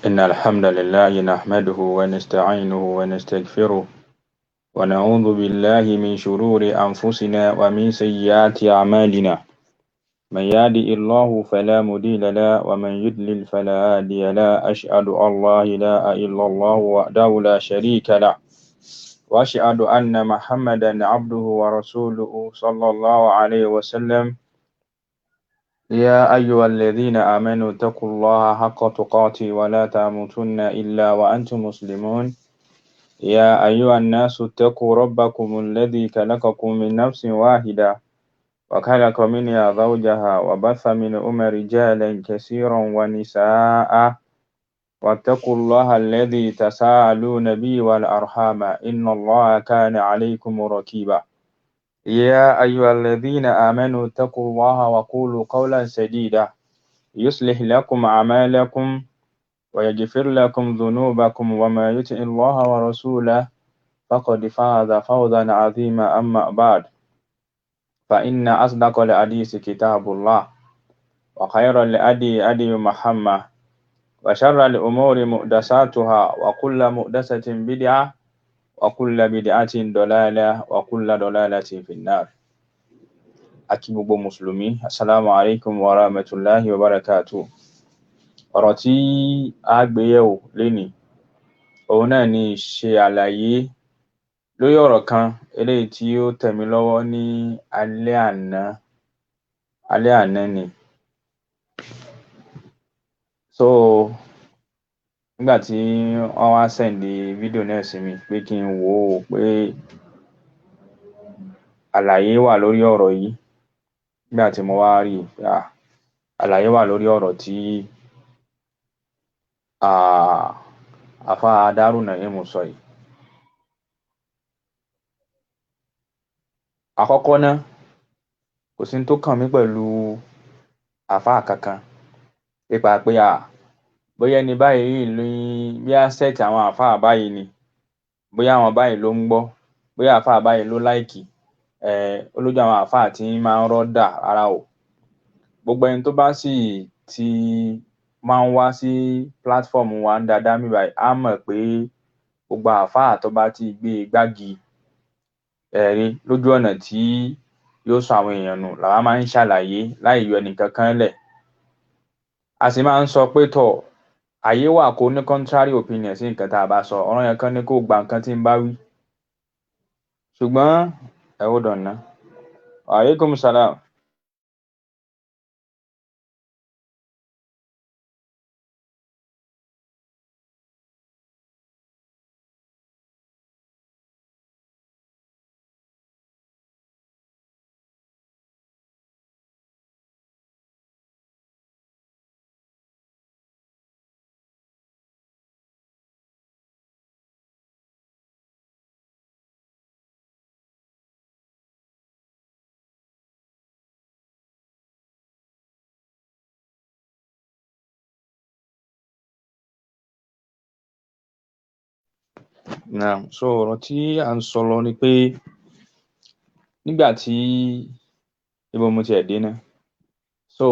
إن الحمد لله نحمده ونستعينه ونستغفره ونعوذ بالله من شرور أنفسنا ومن سيئات أعمالنا من يهده الله فلا مضل له ومن يضلل فلا هادي له أشهد أن لا إله إلا الله وحده لا شريك له وأشهد أن محمدا عبده ورسوله صلى الله عليه وسلم يا أيها الذين آمنوا اتقوا الله حق تقاته ولا تموتن إلا وأنتم مسلمون يا أيها الناس اتقوا ربكم الذي خلقكم من نفس واحدة وخلق منها زوجها وبث منهما رجالا كثيرا ونساء واتقوا الله الذي تساءلون به والأرحام إن الله كان عليكم رقيبا يا أيها الذين آمنوا اتقوا الله وقولوا قولا سديدا يصلح لكم أعمالكم ويغفر لكم ذنوبكم وما يطع الله ورسوله فقد فاز فوزا عظيما أما بعد فإن أصدق الحديث كتاب الله وخير الهدي محمد وشر الأمور محدثاتها وكل محدثة بدعة وكل بدعة ضلالة وكل ضلالة في النار Akí gbogbo mùsùlùmí, assalamu alaikum wa rahmatullahi wa barakatuh. Ọ̀rọ̀ tí a gbé yẹ̀wò lénìí, òun náà ni ṣe àlàyé lórí ọ̀rọ̀ kan eléyìí tí ó tẹ̀ mí lọ́wọ́ ní alẹ́ àná ni. So, nígbà tí wọ́n wá sẹ́ndì fídíò náà sí mi pé kí n wò ó pé àlàyé wà lórí ọ̀rọ̀ yìí. Nígbà tí mo wá rí àlàyé wà lórí ọ̀rọ̀ tí àfáà Daaru Naim sọ yìí. Àkọ́kọ́ náà, kò sí tó kàn mí pẹ̀lú àfáà kankan nípa pé bóyá ẹni báyìí bí àṣẹ̀tì àwọn àfáà báyìí ni, bóyá àwọn báyìí ló ń gbọ́, bóyá àfáà báyìí ló láìkì, olójú àwọn àfáà tí máa ń rọ́dà ara o. Gbogbo ẹni tó bá sì ti máa ń wá sí platform wa ń dáadáa mi báyìí á mọ̀ pé gbogbo àfáà tó bá ti gbé igbági ẹ̀rí lójú ọ̀nà tí yóò sọ àwọn èèyàn nù làwa máa ń ṣàlàyé láì yọ ẹnìkankan lẹ̀. A sì máa ń sọ pé àyè wà kó ní contrary opinion sí nǹkan tá a bá sọ, ọ̀ràn yẹn kan ní kó gba nǹkan tí ń bá wí. Ṣùgbọ́n hold on ná. Wa alaikum salam. So ọ̀rọ̀ tí à ń sọ lọ ni pé nígbà tí ibo mo tiẹ̀ dé náà. So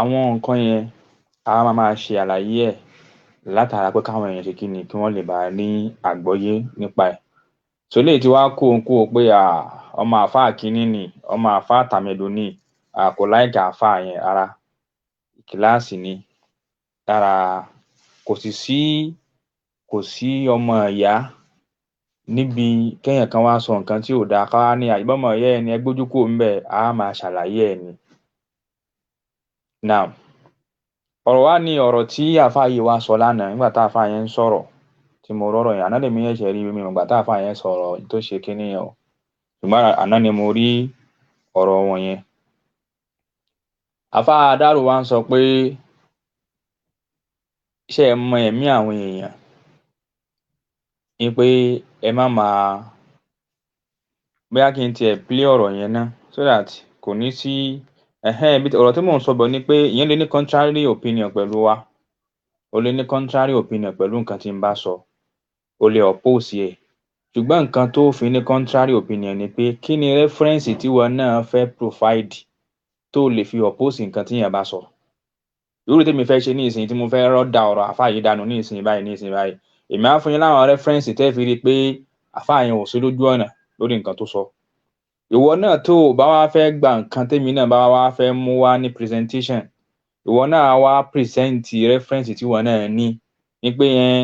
àwọn nǹkan yẹn a máa ṣe àlàyé ẹ̀ látara pé káwọn èèyàn ṣe kí ni kí wọ́n lè bá ní àgbọ́yé nípa ẹ̀. So eléyìí tí wàá kó pé ọmọ àfáà kínní ni, ọmọ àfáà tàmẹ̀dò ni, kò láìkì àfáà yẹn rárá. Kíláàsì ni lára kò sí ọmọ ìyá níbi kéèyàn kan wá sọ nǹkan tí ò dáa ká wá ní àìbọ́mọ ìyá ẹni ẹ gbójú kúrò ńbẹ̀, á máa ṣàlàyé ẹ̀ ni. Now, ọ̀rọ̀ wá ní ọ̀rọ̀ tí àfáà yìí wá sọ lánàá nígbà tá àfáà yẹn ń sọ̀rọ̀ tí mo rọ́rọ̀ yẹn. Àná lèmi ṣẹ̀ṣẹ̀ rí mi ìgbà tá àfáà yẹn sọ̀rọ̀ tó ṣe kinní yẹn o. Ṣùgbọ́n àná ni mo rí ọ̀rọ̀ wọn yẹn. Àfáà Daaru wá ń sọ pé ṣé ẹ mọ ẹ̀mí àwọn èèyàn ní pé ẹ má máa bóyá kí n tiẹ̀ play ọ̀rọ̀ yẹn ná so that kò ní sí ọ̀rọ̀ tí mò ń sọ bọ̀ ni pé ìyẹn lè ní contrary opinion pẹ̀lú wa, o lè ní contrary opinion pẹ̀lú nǹkan tí n bá sọ, o lè oppose ẹ̀. Ṣùgbọ́n nǹkan tó fi ní contrary opinion ni pé kí ni reference tí wọn náà fẹ́ provide tó lè fi oppose nǹkan tí yẹn bá sọ. irú tèmi fẹ́ ṣe ní ìsìn tí mo fẹ́ rọ́dà ọ̀rọ̀ àfáà yìí dànù ní ìsìn báyìí èmi á fún yín láwọn rẹ́fẹ́rẹ́nsì tẹ́ fi rí pé àfáà yẹn ò sí lójú ọ̀nà lórí nǹkan tó sọ. Ìwọ náà tó o bá wá fẹ́ gba nǹkan tèmi náà bá wá fẹ́ mú wá ní presentation, ìwọ náà wá present rẹ́fẹ́rẹ́nsì tí ìwọ náà ní pé yẹn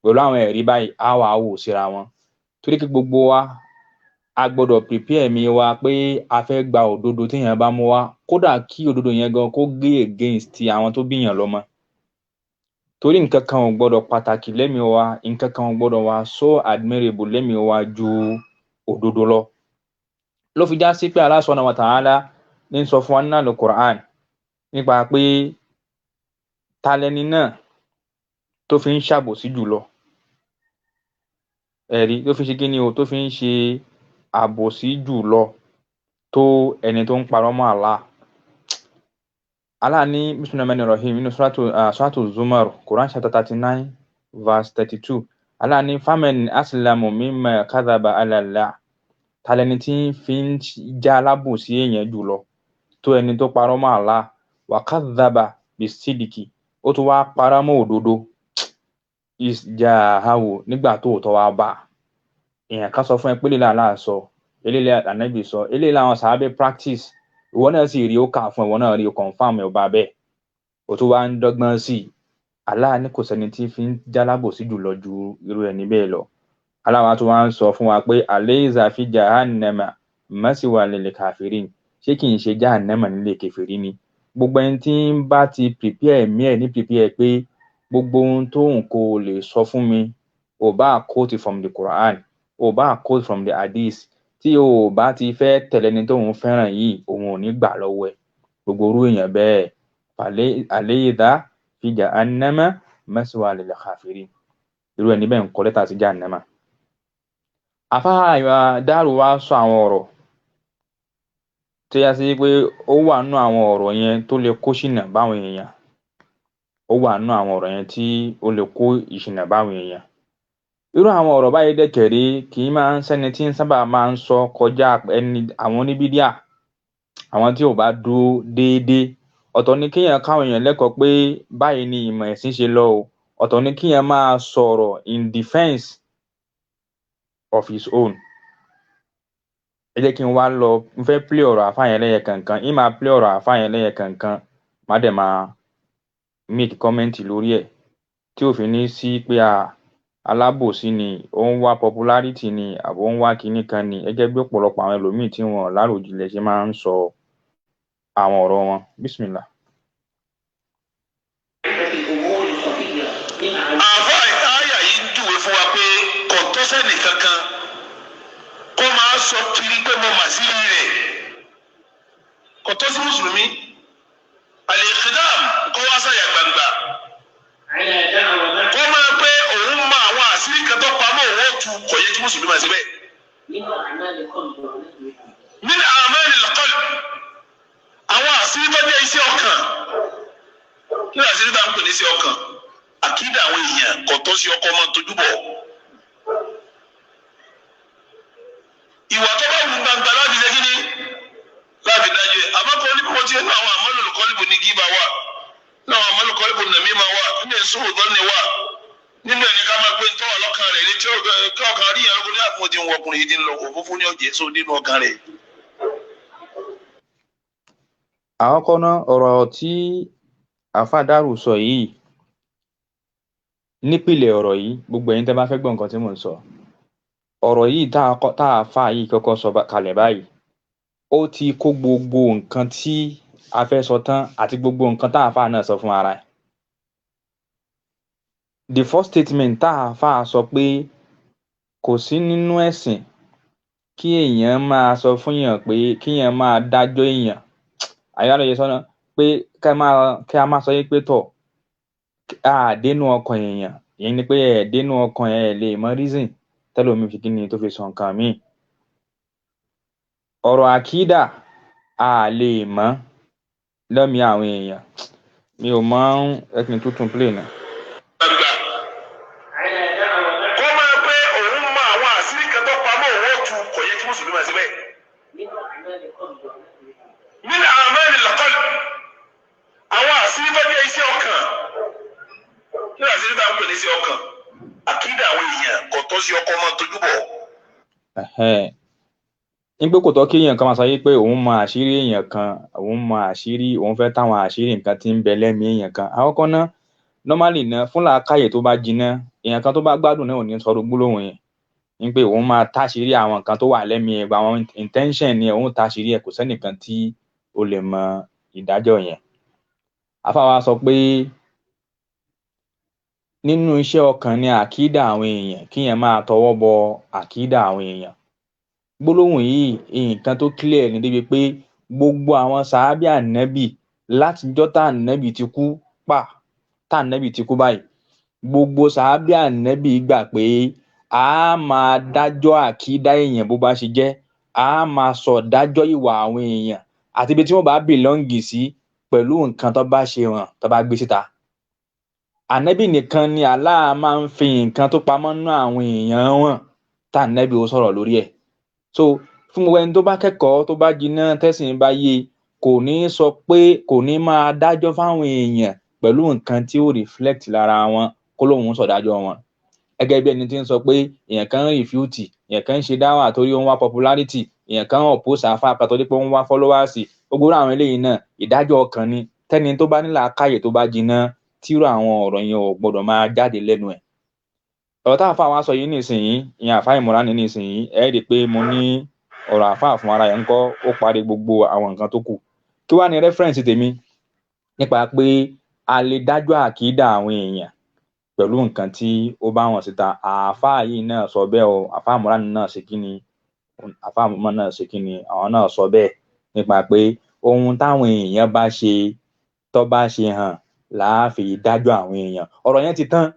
pẹ̀lú àwọn ẹ̀rí báyìí á wà wò síra wọn. Torí kí gbogbo wa a gbọ́dọ̀ prepare mi wa pé a fẹ́ gba òdodo téèyàn bá mú wá, kódà kí òdodo yẹn gan kó gé against àwọn tó bíyàn lọ́mọ. Torí nǹkan kan ò gbọ́dọ̀ pàtàkì lẹ́mìí wa, nǹkan kan ò gbọ́dọ̀ wá so admirable lẹ́mìí wa ju òdodo lọ. Ló fi já sí pé Allah Subhanahu wa Ta'ala ní sọ fún wa nínú Al-Qur'an nípa pé talẹ́ni náà tó fi ń ṣàbòsí jùlọ. Ẹ̀rí tó fi ṣe kí ni o, tó fi ń ṣe àbòsí jùlọ tó ẹni tó ń parọ́ mọ́ Allah. Allah ní Bismillahirrahmanirrahim nínú Suratu Zumar, Quran chapter 39 verse 32. Allah ní faman aslamu mimma kadhaba ala Allah. Talẹ́ni tí fi ń já alábòsí èèyàn jùlọ tó ẹni tó parọ́ mọ́ Allah. Wa kadhaba bisidiki, ó tún wá parọ́ mọ́ òdodo. Isja'ahu, nígbà tó tọ́ wá bá. Èèyàn kan sọ fún ẹ pé lílà Allah sọ, eléyìí Ànábì sọ, eléyìí làwọn sàhábé practice. Ìwọ náà sì rí ó kà fún ìwọ náà rí ó confirm ẹ̀ ọba bẹ́ẹ̀. Ó tún wá ń dọ́gbọ́n sí i. Allah ní kò sẹ́ni tí fi ń jálábòsí jùlọ ju irú ẹni bẹ́ẹ̀ lọ. Allah wa tún wá ń sọ fún wa pé alaysa fi jahannama maswa lil kafirin. Ṣé kì í ṣe jahannama nílé kèfèrí ni? Gbogbo ẹni tí ń bá ti prepare ẹ̀mí ẹ̀ ní prepare pé gbogbo ohun tó ń kó lè sọ fún mi, ò bá quote from the Quran, ò bá quote from the hadith, tí o bá ti fẹ́ tẹ̀lé ẹni tóun fẹ́ràn yìí, òun ò ní gbà lọ́wọ́ ẹ̀. Gbogbo orú èèyàn bẹ́ẹ̀ alaysa fi jahannama maswa lil kafirin. Irú ẹni bẹ́ẹ̀ ń kọ lẹ́tà sí jahannama. Àfáà Dàrú wá sọ àwọn ọ̀rọ̀ tó yá sí pé ó wà nínú àwọn ọ̀rọ̀ yẹn tó lè kó ṣìnà báwọn èèyàn. Ó wà nínú àwọn ọ̀rọ̀ yẹn tí ó lè kó ìṣìnà báwọn èèyàn. Irú àwọn ọ̀rọ̀ báyìí dẹ̀kẹ̀rẹ́ kì í máa ń sẹ́ni tí ń sábà máa ń sọ kọjá àwọn oníbídíà, àwọn tí ò bá dúró déédéé. Ọ̀tọ̀ ni kéèyàn káwọn èèyàn lẹ́kọ̀ọ́ pé báyìí ni ìmọ̀ ẹ̀sìn ṣe lọ o. Ọ̀tọ̀ ni kéèyàn máa sọ̀rọ̀ in defense of his own. Ẹ jẹ́ kí n wá lọ, n fẹ́ play ọ̀rọ̀ àfáà yẹn lẹ́yẹ kankan, n máa play ọ̀rọ̀ àfáà yẹn lẹ́yẹ kankan, má dẹ̀ máa make comment lórí ẹ̀ tí ò fi ní sí pé alábòsí ni, ó ń wá popularity ni, àbó ń wá kinní kan ni, gẹ́gẹ́ bí ọ̀pọ̀lọpọ̀ àwọn ẹlòmíì tí wọn láròjinlẹ̀ ṣe máa ń sọ àwọn ọ̀rọ̀ wọn. Bismillah. Àfáà àyà yìí ń júwe fún wa pé kò tọ́ sẹ́nì kankan kó máa sọ kiri pé mo mà sí rẹ̀. Kò tọ́ sí Mùsùlùmí. Al-iqdam kó wá sáyà gbangba. Kó máa pé òun mọ àwọn àṣírí kan tó pamọ́ òun ó tu kò yẹ kí Mùsùlùmí máa ṣe bẹ́ẹ̀. Min a'malil qalb, àwọn àṣírí tó jẹ́ iṣẹ́ ọkàn. Kí ni àṣírí tá à ń pè ní iṣẹ́ ọkàn? Àkídà àwọn èèyàn kò tọ́ sí ọkọ máa tójú bọ̀. Ìwà tó bá wù gbangba láti ṣe kí ni? Láti dájú ẹ̀. Àmọ́ kò ní kò tí nínú àwọn amalul qalbi ní gíba wà. Nínú àwọn amalul qalbi namima wà. Nínú èso òdọ́ni wà. Nínú ẹni ká máa gbé ntọ́wà lọ́kàn rẹ̀ létí ọkàn rí ìyàwó ní àfọ̀jì ń wọkùnrin yìí dín lọ òfófó ní ọ̀jẹ̀ só nínú ọkàn rẹ̀. Àkọ́kọ́ náà ọ̀rọ̀ tí àfáà Dàrú sọ yìí, nípìnlẹ̀ ọ̀rọ̀ yìí, gbogbo ẹ̀yin tẹ́ bá fẹ́ gbọ́ nǹkan tí mò ń sọ, ọ̀rọ̀ yìí tá àfáà yìí kọ́kọ́ sọ kalẹ̀ báyìí, ó ti kó gbogbo nǹkan tí a fẹ́ sọ tán àti gbogbo nǹkan tá àfáà náà sọ fún ara ẹ̀. The first statement tá àfáà sọ pé kò sí nínú ẹ̀sìn kí èèyàn máa sọ fún èèyàn pé kí èèyàn máa dájọ́ èèyàn, àyàlóye sọ́nà pé kí a máa sọ yí pé tọ̀ àdénú ọkàn èèyàn, ìyẹn ni pé ẹ̀ẹ́dénú ọkàn ẹ̀ lè mọ reason tẹ́lómi fi kí ni tó fi sọ nǹkan míì. Ọ̀rọ̀ àkídà a lè mọ̀ lẹ́mìí àwọn èèyàn. Mi ò mọ̀ ẹ̀kìn tuntun play náà. Kó máa pé òun mọ àwọn àṣírí kan tó pamọ́ òun ó tu kò yẹ kí Mùsùlùmí máa ṣe bẹ́ẹ̀. Min a'malil qalb, àwọn àṣírí tó jẹ́ iṣẹ́ ọkàn. sí ọkàn àkídà àwọn èèyàn kò tọ́ sí ọkọ ọmọ tójú bọ̀. ní pé kò tọ́ kí èèyàn kan máa sọ pé òun mọ àṣírí èèyàn kan, òun mọ àṣírí, òun fẹ́ táwọn àṣírí nǹkan tí ń bẹ lẹ́mìí èèyàn kan. àkọ́kọ́ ná normally ná fún làákàyè tó bá jiná, èèyàn kan tó bá gbádùn náà ò ní sọ̀rọ̀ gbólóhùn yẹn ní pé òun máa táṣírí àwọn nǹkan tó wà lẹ́mìí ẹ̀, àwọn intention ni òun táṣírí ẹ̀, kò sẹ́nìkan tí ó lè mọ ìdájọ́ yẹn. àfáà wa sọ pé nínú iṣẹ́ ọkàn ni àkídà àwọn èèyàn, kíyàn máa tọwọ́ bọ àkídà àwọn èèyàn. gbólóhùn yìí nǹkan tó clear ní débi pé gbogbo àwọn sàábì ànábì látijọ́ tá ànábì ti kú tá ànábì ti kú báyìí, gbogbo sàábì ànábì gbà pé a máa dájọ́ àkídà èèyàn bó bá ṣe jẹ́, a máa sọ dájọ́ ìwà àwọn èèyàn àti ibi tí wọ́n bá bìlọ́ǹgì sí pẹ̀lú nǹkan tó bá ṣe hàn tó bá gbé síta. ànábì nìkan ni Allah máa ń fi nǹkan tó pamọ́ nínú àwọn èèyàn wọn tá ànábì ó sọ̀rọ̀ lórí ẹ̀. so fún gbogbo ẹni tó bá kẹ́kọ̀ọ́ tó bá jiná tẹ́sìn bá yé, kò ní sọ pé, kò ní máa dájọ́ fáwọn èèyàn pẹ̀lú nǹkan tí ó reflect lára wọn kó lóun sọ̀dájọ́ wọn. gẹ́gẹ́ bí ẹni tí ń sọ pé èèyàn kan ń refute, èèyàn kan ń ṣe dáwà torí ó ń wá popularity, èèyàn kan ń oppose àfáà kan torí pé ó ń wá followers. gbogbo àwọn eléyìí náà ìdájọ́ ọkàn ni. tẹ́ni tó bá ní làákàyè tó bá jiná, tírú àwọn ọ̀rọ̀ yẹn ò gbọdọ̀ máa jáde lẹ́nu ẹ̀. ọ̀rọ̀ táwọn àfáà wa sọ yìí nísìnyí, ìyẹn àfáà Ìmọ̀ránì nísìnyí, ẹ rí i pé mo ní ọ̀rọ̀ àfáà fún ara ẹ̀ ń kọ́, ó parí gbogbo àwọn nǹkan tó kù. kí wá ní reference tèmi nípa pé a lè dájọ́ àkídà àwọn èèyàn pẹ̀lú nǹkan tí ó bá wọn síta. àfáà yìí náà sọ bẹ́ẹ̀ o, àfáà Ìmọ̀ránì náà ṣe kíni, àfáà Ìmọ̀ránì náà ṣe kíni, àwọn náà sọ bẹ́ẹ̀ nípa pé ohun táwọn èèyàn bá ṣe tó bá ṣe hàn láà fi dájọ́ àwọn èèyàn. ọ̀rọ̀ yẹn ti tán.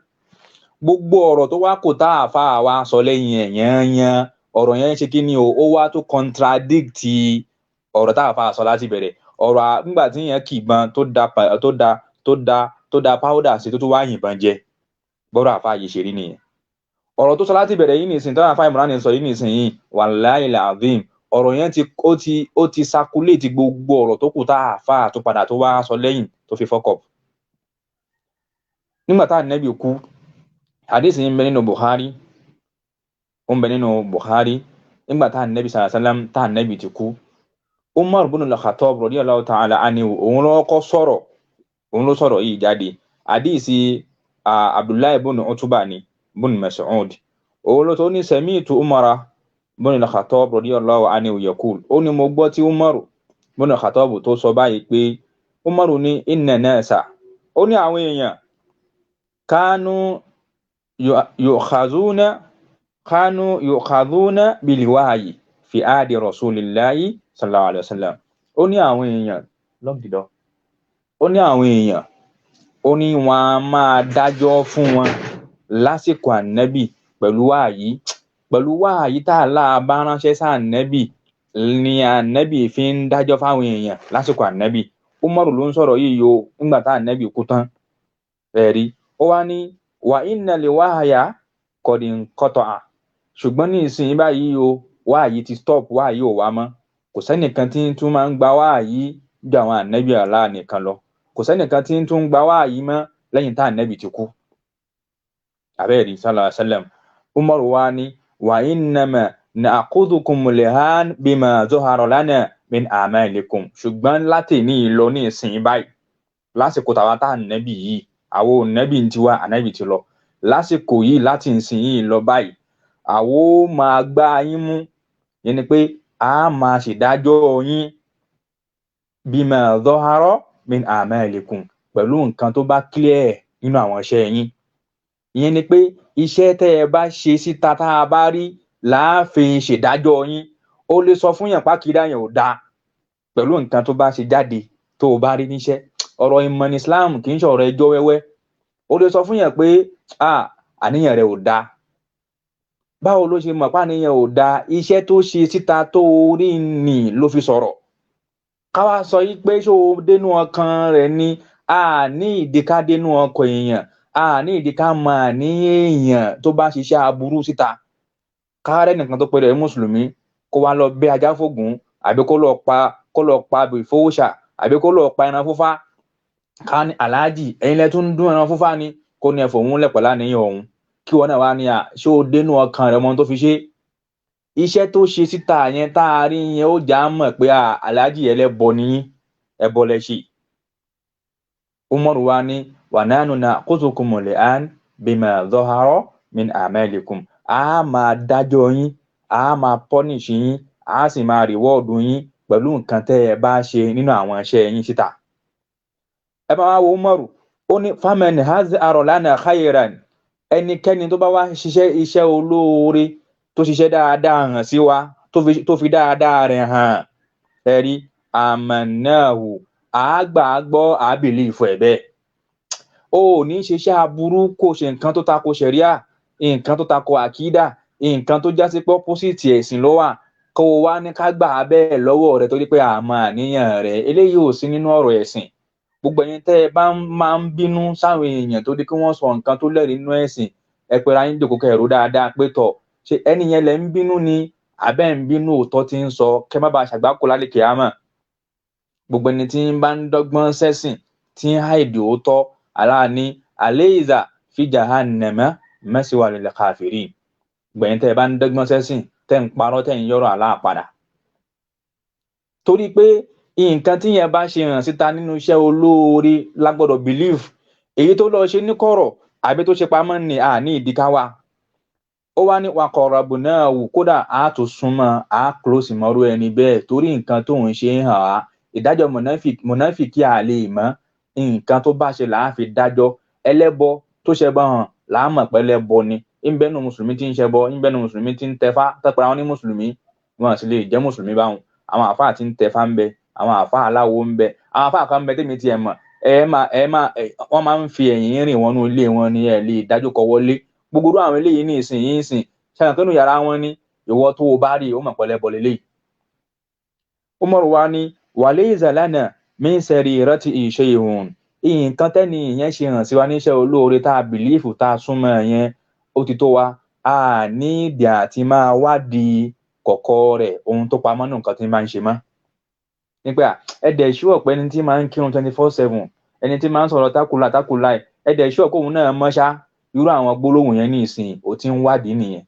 gbogbo ọ̀rọ̀ tó wá kò tá àfáà wa sọ lẹ́yìn ẹ̀ yányán, ọ̀rọ̀ yẹn ṣe kíni o, ó wá tó contradict ọ̀rọ̀ tá àfáà sọ láti bẹ̀rẹ̀. ọ̀rọ̀ nígbà tí yẹn kìbọn tó da powder sí tó tún wá yìnbọn jẹ, bọ́rọ̀ àfáà yìí ṣe rí nìyẹn. ọ̀rọ̀ tó sọ láti bẹ̀rẹ̀ yìí nìsín tó àfáà Ìmọ̀ránì sọ yìí nìsín yìí, wàláhì làzím, ọ̀rọ̀ yẹn ó ti circulate gbogbo ọ̀rọ̀ tó kù tá àfáà tó padà tó wá sọ lẹ́yìn tó fi fuck up. nígbà tá ànábì kú, hadith ń bẹ nínú Bukhari, nígbà tá ànábì sallallahu alaihi wasallam tá ànábì ti kú, Umar ibn al-Khattab radiyallahu ta'ala anhu òun ló sọ̀rọ̀ yìí jáde. hadith Abdullahi ibn Utbah ni ibn Mas'ud, òun ló tó ní sami'tu Umar ibn al-Khattab radiyallahu anhu yaqul, ó ní mo gbọ́ tí Umar ibn al-Khattab tó sọ báyìí pé, Umar ní inna nasa, ó ní àwọn èèyàn kanu yu'khadhuna bil wahyi fi ahdi rasulillahi sallallahu alaihi wasallam. ó ní àwọn èèyàn lọ́gìdọ́, ó ní àwọn èèyàn, ó ní wọn a máa dájọ́ fún wọn lásìkò ànábì pẹ̀lú wáàyí tá Allah bá ránṣẹ́ sí ànábì ni ànábì fi ń dájọ́ fáwọn èèyàn lásìkò ànábì. Umaru ló ń sọ̀rọ̀ yìí yo nígbà tá ànábì kú tán. ẹ̀rí, ó wá ní wa inna li wahya qad inqata'a, ṣùgbọ́n ní ìsìn báyìí o wáàyí ti stop, wáàyí ò wá mọ́. kò sẹ́nìkan tí ń tún máa ń gba wáàyí ju àwọn ànábì Allah nìkan lọ. kò sẹ́nìkan tí ń tún gba wáàyí mọ́ lẹ́yìn tá ànábì ti kú. àbẹ́ẹ̀rí sallallahu alaihi wasallam. Umaru wá ní wa innama na'khudhukum lihan bima zahara lana min a'malikum, ṣùgbọ́n láti ní ìlọ ní ìsìn báyìí, lásìkò tàwa tá ànábì yìí, àwọn ànábì ti wá, ànábì ti lọ, lásìkò yìí láti ìsìn yìí lọ báyìí, àwọn ó máa gbá yín mú, yẹn ni pé a máa ṣèdájọ́ yín bima zahara min a'malikum, pẹ̀lú nǹkan tó bá clear nínú àwọn iṣẹ́ yín. ìyẹn ni pé iṣẹ́ tẹ́ ẹ bá ṣe síta tá a bá rí láàfin ṣèdájọ́ yín. ó lè sọ fún yàn pákìdá yẹn ò dáa pẹ̀lú nǹkan tó bá ṣe jáde tó o bá rí níṣẹ́. ọ̀rọ̀ ìmọ̀ ní Islam kì í ṣe ọ̀rọ̀ ẹjọ́ wẹ́wẹ́. ó lè sọ fún yàn pé àníyàn rẹ ò dáa. báwo ló ṣe mọ̀ pé àníyàn ò dáa? iṣẹ́ tó ṣe síta tó rí nì ló fi sọ̀rọ̀. káwá sọ yí pé ṣó dénú ọkàn rẹ̀ ni, ní ìdíká dénú ọkàn èèyàn, ní ìdíká máa ní èèyàn tó bá ṣiṣẹ́ aburú síta. káàrẹ́ nìkan tó pẹ̀lú mùsùlùmí kó wá lọ bẹ́ ajá fògùn, àbí kó lọ pa ìfowóṣà, àbí kó lọ pa ẹran fúnfá. ká ní aláàjì ẹ̀yin lẹ tún dún ẹran fúnfá ni, kó ní ẹ̀fọ́ òun lẹ̀pọ̀ láníyàn òun kí wọ́n náà wá ní ṣé ó dénú ọkàn rẹ̀ mọ́ tó fi ṣe iṣẹ́ tó ṣe síta yẹn tá a rí yẹn ó já mọ̀ pé aláàjì ẹlẹ́bọ ni ẹbọ lẹ ṣe. Umaru wa ní wa nahnu na'khuzukum al-an bima dhahara min a'malikum a máa dájọ́ yín a máa punish yín a sì máa reward yín pẹ̀lú nǹkan tẹ́ ẹ bá ṣe nínú àwọn iṣẹ́ yín síta. ẹ bá wá wo Umaru ó ní faman hazara lana khayran ẹnikẹ́ni tó bá wá ṣiṣẹ́ iṣẹ́ olóore tó ṣiṣẹ́ dáadáa hàn sí wa tó fi dáadáa rẹ̀ hàn ẹ̀rí àmànáhù àgbàgbọ́ àbìlì ìfọ̀ ẹ̀ bẹ́ẹ̀. ó ní ṣiṣẹ́ aburú kò ṣe nǹkan tó tako ṣẹ̀ríà nǹkan tó tako àkídà nǹkan tó já sí pé opposite ẹ̀sìn ló wà kó o wá ní ká gbà á bẹ́ẹ̀ lọ́wọ́ rẹ̀ torí pé àmọ́ àníyàn rẹ̀ eléyìí ò sí nínú ọ̀rọ̀ ẹ̀sìn. gbogbo ẹ̀yin tẹ́ ẹ bá máa ń bínú sáwọn èèyàn tó di kí wọ́n sọ nǹkan tó lẹ́rìí nínú ẹ̀sìn ẹ pera yín jòkó kẹrù dáadáa pé tọ̀ ṣe ẹni yẹn lẹ ń bínú ni àbẹ́ ń bínú òótọ́ tí ń sọ kẹ́ má bàa ṣàgbákò lálẹ́ kìámà. gbogbo ẹni tí ń bá ń dọ́gbọ́n sẹ́sìn tí ń háìdì òótọ́ aláàní alayza fi jahannama maswa lil kafirin. gbẹ̀yìn tẹ́ ẹ bá ń dọ́gbọ́n sẹ́sìn tẹ́ ń parọ́ tẹ́ ń yọ̀rọ̀ aláàpadà. torí pé nǹkan tí yẹn bá ṣe hàn síta nínú iṣẹ́ olóore lágbọ́dọ̀ believe èyí tó lọ ṣe ní kọ̀rọ̀ àbí tó ṣe pamọ́ ní àní ìdíkáwá. ó wá ní wakọ̀rọ̀bù náà wù kódà á tó súnmọ́ á close mọ́rú ẹni bẹ́ẹ̀ torí nǹkan tó ń ṣe hàn á ìdájọ́ mọ̀náfìkì àlè mọ́ nǹkan tó bá ṣe làá fi dájọ́ ẹlẹ́bọ tó ṣẹbọ hàn làá mọ̀ pé ẹlẹ́bọ ni ìbẹ́nu mùsùlùmí tí ń ṣẹbọ ìbẹ́nu mùsùlùmí tí ń tẹfá tẹpẹ́ra wọn ní mùsùlùmí wọn sì lè jẹ́ mùsùlùmí báwọn àwọn àfáà tí ń tẹfá ń bẹ àwọn àfáà aláwo ń bẹ àwọn àfáà kan ń bẹ tèmi tiẹ̀ mọ̀ wọ́n máa ń fi ẹ̀yìn rìn wọnú ilé wọn ní ẹ̀ lè dájú kọ wọlé gbogbo àwọn eléyìí ní ìsìn ṣàǹkánú yàrá wọn ní ìwọ tó o bá rí ó mọ̀ pẹ̀lẹ́ bọ̀ lélẹ́yìí. Umaru wa ní walaysa lana min sarirati shay'un nǹkan tẹ́ni ìyẹn ṣe hàn sí wa níṣẹ́ olóore tá a bìlífù tá a súnmọ́ yẹn ó ti tó wa a ní ìdí àti máa wádìí kọ̀kọ̀ rẹ̀ ohun tó pamọ́ nù nǹkan tí máa ń ṣe mọ́. nígbà ẹ̀dẹ̀ ìṣú ọ̀pẹ ẹni tí máa ń kírun 24/7 ẹni tí máa ń sọ̀rọ̀ tákùláì ẹ̀dẹ̀ ìṣú ọ̀pẹ òun náà mọ́ṣá irú àwọn gbólóhùn yẹn ní ìsìn ò ti ń wádìí nìyẹn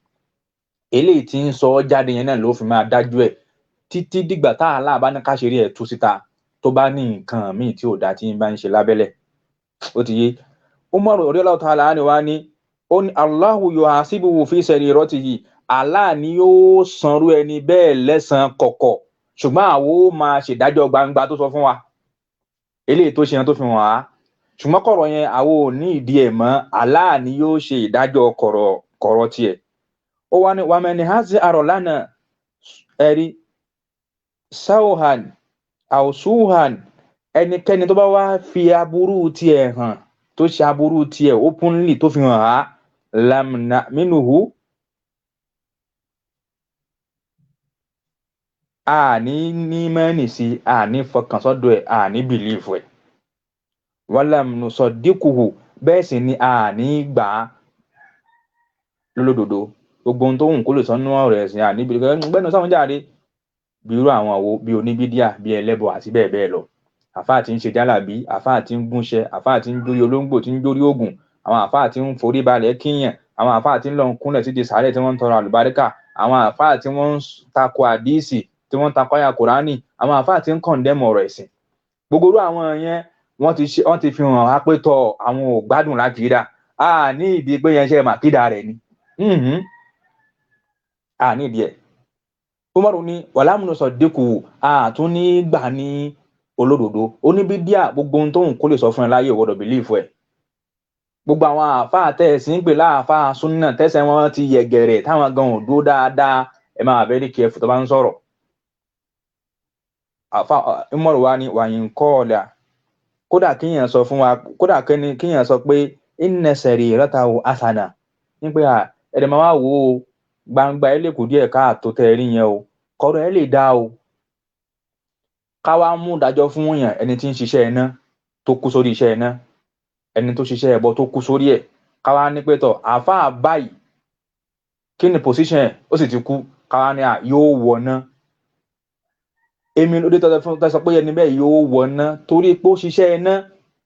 eléyìí tí ń sọ jáde yẹn náà ló fi máa dájú ẹ̀ títí dìgbà tá a láàbá ní káṣírí ẹ̀ tú síta tó bá ní nǹkan míì tí ò dá tí ń bá ń ṣe lábẹ́lẹ̀ ó ti yé. Umar radiyallahu ta'ala anhu wá ní ó ní Allahu yuhasibuhu fi sariratihi Allah ni yóò sanrú ẹni bẹ́ẹ̀ lẹ́san kọ̀kọ̀ ṣùgbọ́n àwo máa ṣèdájọ́ gbangba tó sọ fún wa eléyìí tó ṣe yẹn tó fi hàn á ṣùgbọ́n kọ̀rọ̀ yẹn àwo ò ní ìdí ẹ̀ mọ́ Allah ni yóò ṣe ìdájọ́ kọ̀rọ̀ tiẹ̀. ó wá ní wàmẹ́ni hazi arọ̀lánà ẹ̀rí sauhan ausuhan ẹnikẹ́ni tó bá wá fi aburú tiẹ̀ hàn tó ṣe aburú tiẹ̀ openly tó fi hàn á lamna minuhu àní ní mẹ́ni sí àní fọkàn sọ́dọ̀ ẹ̀ àní bìlífù ẹ̀ wàlámù sọ̀díkùhù bẹ́ẹ̀ sì ni àní gbà á lólódodo gbogbo ohun tó hùn kó lè sọ nínú ọ̀rọ̀ ẹ̀sìn àníbi gbẹ́nu sáwọn jáde bí irú àwọn àwo bí oníbídíà bí ẹlẹ́bọ àti bẹ́ẹ̀ bẹ́ẹ̀ lọ àfáà tí ń ṣe jálàbí àfáà tí ń gúnṣẹ́ àfáà tí ń dórí olóńgbò tí ń dórí ògùn àwọn àfáà tí ń forí balẹ̀ kíyàn àwọn àfáà tí ń lọ kúnlẹ̀ sídi sàárẹ̀ tí wọ́n ń tọrọ àlùbáríkà àwọn àfáà tí wọ́n ń takò àdíìsì tí wọ́n ń takò àyà kùránì àwọn àfáà tí ń kọ̀ǹdẹ́mù ọ̀rọ̀ ẹ̀sìn gbogbo irú àwọn yẹn wọ́n ti fi hàn wá pé tọ àwọn ò gbádùn lákìídà ní ìdí pé yẹn ṣe màkídà rẹ̀ ni ní ìdí ẹ̀. Umaru ní wàlámùnú sọ̀díkù tún ní gbà ní olódodo oníbídíà gbogbo ohun tóun kó lè sọ fún ẹ láyé ìwọ́dọ̀ bìlífù ẹ̀ gbogbo àwọn àáfàá tẹ̀sí ń pè láàfáà súnà tẹ́sẹ̀ wọn ti yẹ̀gẹ̀rẹ̀ táwọn gan ò dúró dáadáa ẹ máa very careful tó bá ń sọ̀rọ̀. Umaru wa ní wàyín kọ́ọ̀lá kódà kíyàn sọ fún wa kódà kíyàn sọ pé inna sariratahu hasana ní pé ẹ̀rẹ̀ máa wá wò ó gbangba ẹ lè kù díẹ̀ káàtó tẹ́ rí yẹn o kọ́rọ̀ ẹ lè dá o ká wá mú ìdájọ́ fún yàn ẹni tí ń ṣiṣẹ́ iná tó kú sórí iṣẹ́ iná ẹni tó ṣiṣẹ́ ẹbọ tó kú sórí ẹ̀ ká wá ní pé tọ̀ àáfàá báyìí kí ni position ẹ̀ ó sì ti kú ká wá ní yóò wọ̀ná èmi ló dé tọ́ sọ pé ẹni bẹ́ẹ̀ yóò wọ̀ná torí pé ó ṣiṣẹ́ iná